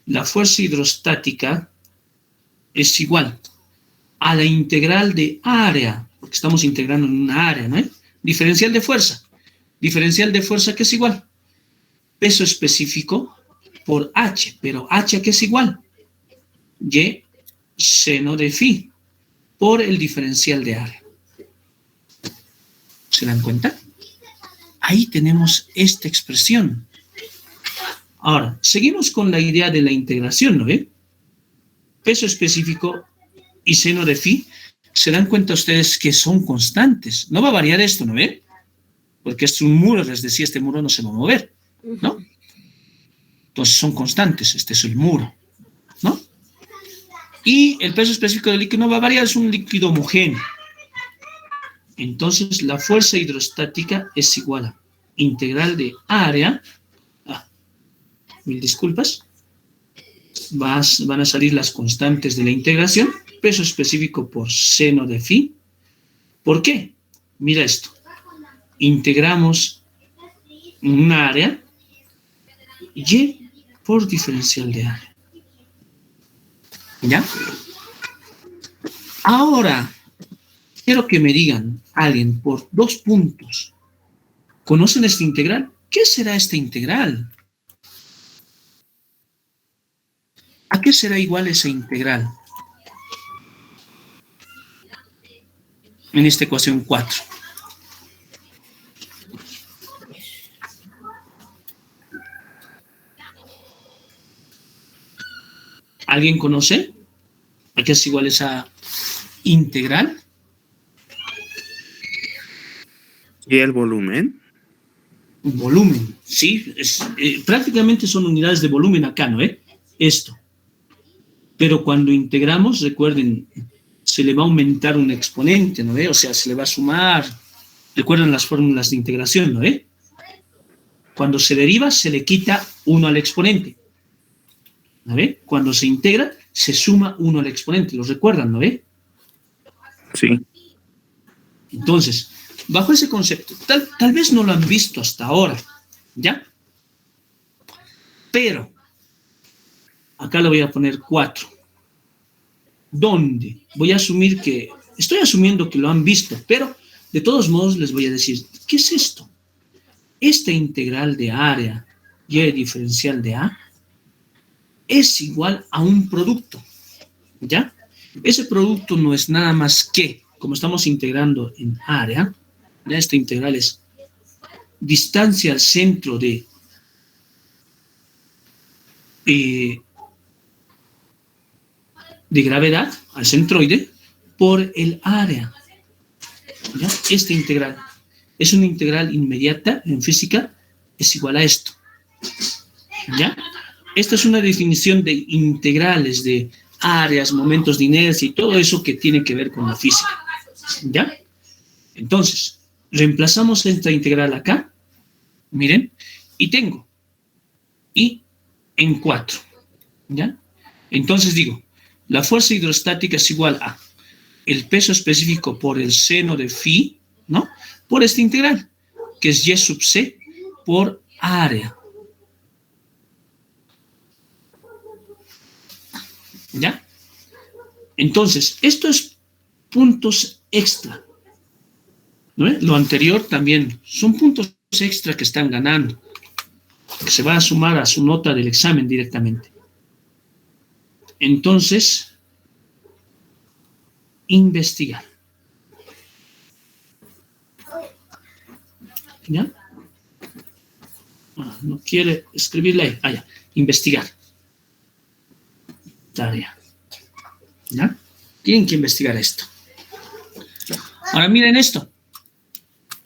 La fuerza hidrostática es igual a la integral de área, porque estamos integrando en una área, ¿no? Diferencial de fuerza. Diferencial de fuerza que es igual. Peso específico por H, pero H que es igual. Y seno de phi por el diferencial de área. ¿Se dan cuenta? Ahí tenemos esta expresión. Ahora, seguimos con la idea de la integración, ¿no ve? Peso específico y seno de phi se dan cuenta ustedes que son constantes. No va a variar esto, ¿no ve? Porque es un muro, les decía, este muro no se va a mover, ¿no? Entonces son constantes, este es el muro, ¿no? Y el peso específico del líquido no va a variar, es un líquido homogéneo. Entonces la fuerza hidrostática es igual a integral de área, mil disculpas, van a salir las constantes de la integración, peso específico por seno de phi. ¿Por qué? Mira esto. Integramos una área y por diferencial de área. ¿Ya? Ahora, quiero que me digan alguien por 2 puntos. ¿Conocen esta integral? ¿Qué será esta integral? ¿A qué será igual esa integral? En esta ecuación 4. ¿Alguien conoce? ¿A qué es igual esa integral? ¿Y el volumen? Volumen, sí. Prácticamente son unidades de volumen acá, ¿no? Esto. Pero cuando integramos, recuerden, se le va a aumentar un exponente, ¿no? O sea, se le va a sumar. Recuerden las fórmulas de integración, ¿no? Cuando se deriva, se le quita 1 al exponente. ¿No ve? Cuando se integra, se suma 1 al exponente. ¿Lo recuerdan, no ve? Sí. Entonces, bajo ese concepto, tal vez no lo han visto hasta ahora, ¿ya? Pero, acá le voy a poner 4. ¿Dónde? Estoy asumiendo que lo han visto, pero de todos modos les voy a decir, ¿qué es esto? Esta integral de área y diferencial de A es igual a un producto, ¿ya? Ese producto no es nada más que, como estamos integrando en área, ya esta integral es distancia al centro de gravedad, al centroide, por el área. ¿Ya? Esta integral es una integral inmediata en física, es igual a esto. ¿Ya? Esta es una definición de integrales, de áreas, momentos de inercia y todo eso que tiene que ver con la física. ¿Ya? Entonces, reemplazamos esta integral acá, miren, y tengo I en 4. ¿Ya? Entonces digo, la fuerza hidrostática es igual a el peso específico por el seno de phi, ¿no? Por esta integral, que es y sub c por área. ¿Ya? Entonces, esto es puntos extra. ¿No? Lo anterior también son puntos extra que están ganando, que se va a sumar a su nota del examen directamente. Entonces, investigar. ¿Ya? No quiere escribirle ahí. Ya. Investigar. Tarea. ¿Ya? Tienen que investigar esto. Ahora miren esto.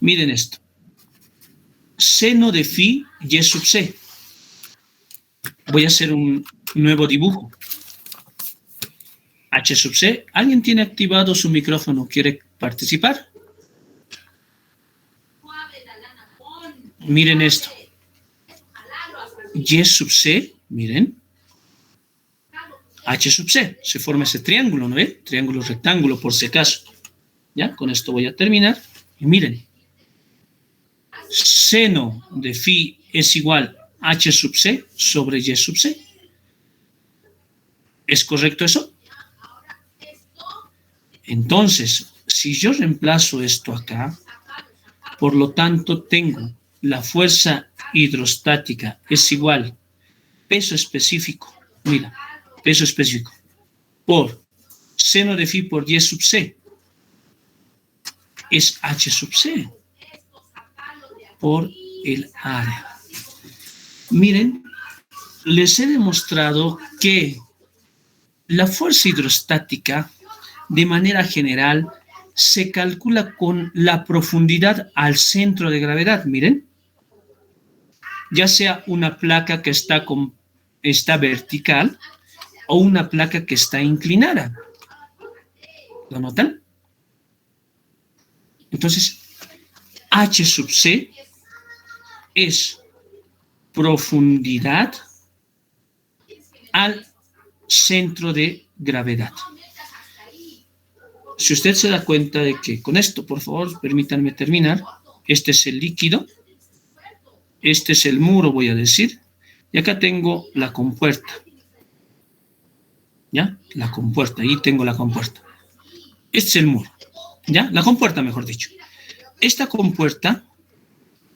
Miren esto. Seno de phi y sub c. Voy a hacer un nuevo dibujo. H sub c. ¿Alguien tiene activado su micrófono? ¿Quiere participar? Miren esto. Y sub c, miren. H sub c. Se forma ese triángulo, ¿no ve? Triángulo rectángulo, por si acaso. Ya, con esto voy a terminar. Y miren. Seno de phi es igual a H sub c sobre Y sub c. ¿Es correcto eso? Entonces, si yo reemplazo esto acá, por lo tanto tengo la fuerza hidrostática es igual peso específico, mira, peso específico, por seno de phi por Y sub c, es H sub c, por el área. Miren, les he demostrado que la fuerza hidrostática de manera general, se calcula con la profundidad al centro de gravedad, miren, ya sea una placa que está vertical o una placa que está inclinada. ¿Lo notan? Entonces, H sub C es profundidad al centro de gravedad. Si usted se da cuenta de que con esto, por favor, permítanme terminar. Este es el líquido, este es el muro, voy a decir, y acá tengo la compuerta. ¿Ya? La compuerta, ahí tengo la compuerta. Este es el muro, ¿ya? La compuerta, mejor dicho. Esta compuerta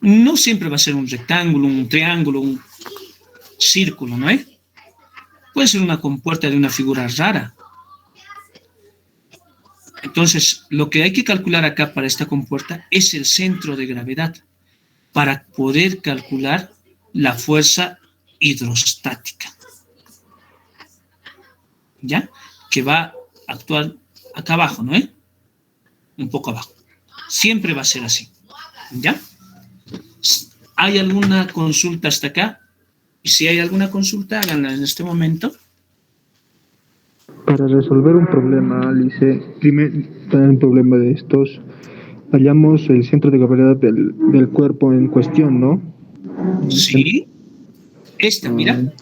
no siempre va a ser un rectángulo, un triángulo, un círculo, ¿no es? Puede ser una compuerta de una figura rara. Entonces, lo que hay que calcular acá para esta compuerta es el centro de gravedad para poder calcular la fuerza hidrostática. ¿Ya? Que va a actuar acá abajo, ¿no es? Un poco abajo. Siempre va a ser así. ¿Ya? ¿Hay alguna consulta hasta acá? Y si hay alguna consulta, háganla en este momento. Para resolver un problema, Alice, primero, tener un problema de estos, hallamos el centro de gravedad del cuerpo en cuestión, ¿no? Sí. Esta, mira.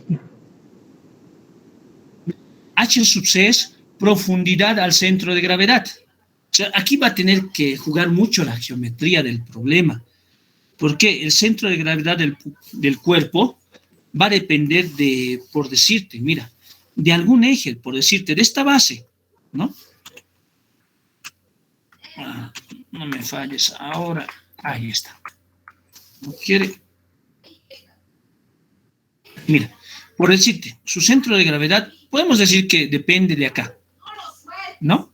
H sub C es profundidad al centro de gravedad. O sea, aquí va a tener que jugar mucho la geometría del problema, porque el centro de gravedad del cuerpo va a depender de, por decirte, mira, de algún eje, por decirte, de esta base, ¿no? No me falles ahora. Ahí está. No quiere. Mira, por decirte, su centro de gravedad, podemos decir que depende de acá, ¿no?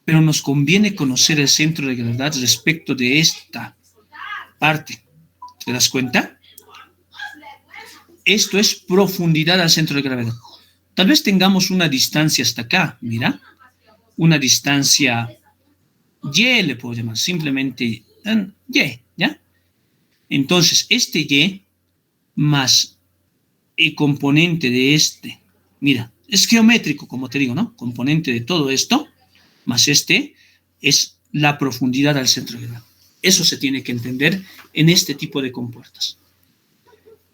Pero nos conviene conocer el centro de gravedad respecto de esta parte. ¿Te das cuenta? Esto es profundidad al centro de gravedad. Tal vez tengamos una distancia hasta acá, mira. Una distancia Y le puedo llamar, simplemente Y, ¿ya? Entonces, este Y más el componente de este, mira, es geométrico, como te digo, ¿no? Componente de todo esto, más este, es la profundidad al centro de gravedad. Eso se tiene que entender en este tipo de compuertas.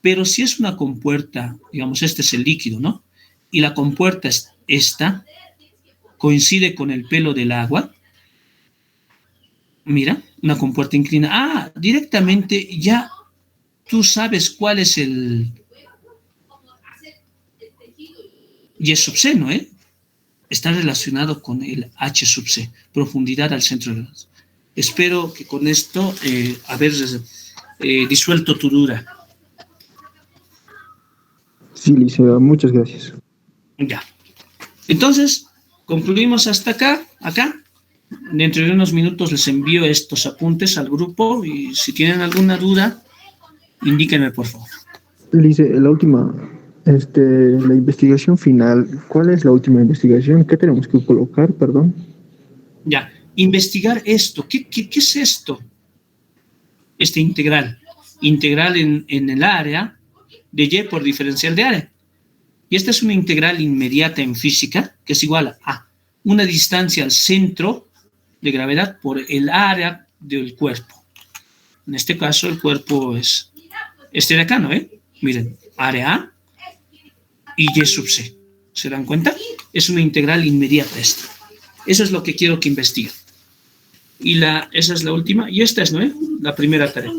Pero si es una compuerta, digamos, este es el líquido, ¿no? Y la compuerta esta coincide con el pelo del agua. Mira, una compuerta inclinada. Directamente ya tú sabes cuál es el Y sub C, ¿no? Está relacionado con el H sub C, profundidad al centro de gravedad. Espero que con esto haber disuelto tu duda. Sí, Liceo, muchas gracias. Ya. Entonces, concluimos hasta acá. Dentro de unos minutos les envío estos apuntes al grupo y si tienen alguna duda, indíquenme, por favor. Lice, la última, la investigación final, ¿cuál es la última investigación? ¿Qué tenemos que colocar, perdón? Ya, investigar esto. ¿Qué es esto? Este integral. Integral en el área de Y por diferencial de área. Y esta es una integral inmediata en física, que es igual a una distancia al centro de gravedad por el área del cuerpo. En este caso, el cuerpo es este de acá, ¿no? Miren, área A y Y sub C. ¿Se dan cuenta? Es una integral inmediata esta. Eso es lo que quiero que investiguen. Y esa es la última. Y esta es, ¿no? La primera tarea.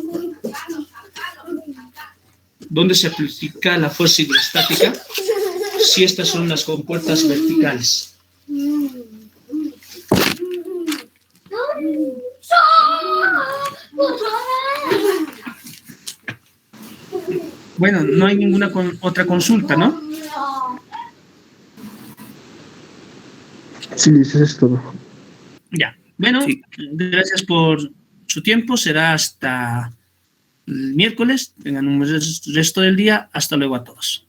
¿Dónde se aplica la fuerza hidrostática? Si estas son las compuertas verticales. Bueno, no hay ninguna otra consulta, ¿no? Sí, Lice, eso es todo. Ya. Bueno, sí. Gracias por su tiempo. Será hasta el miércoles. Tengan un resto del día. Hasta luego a todos.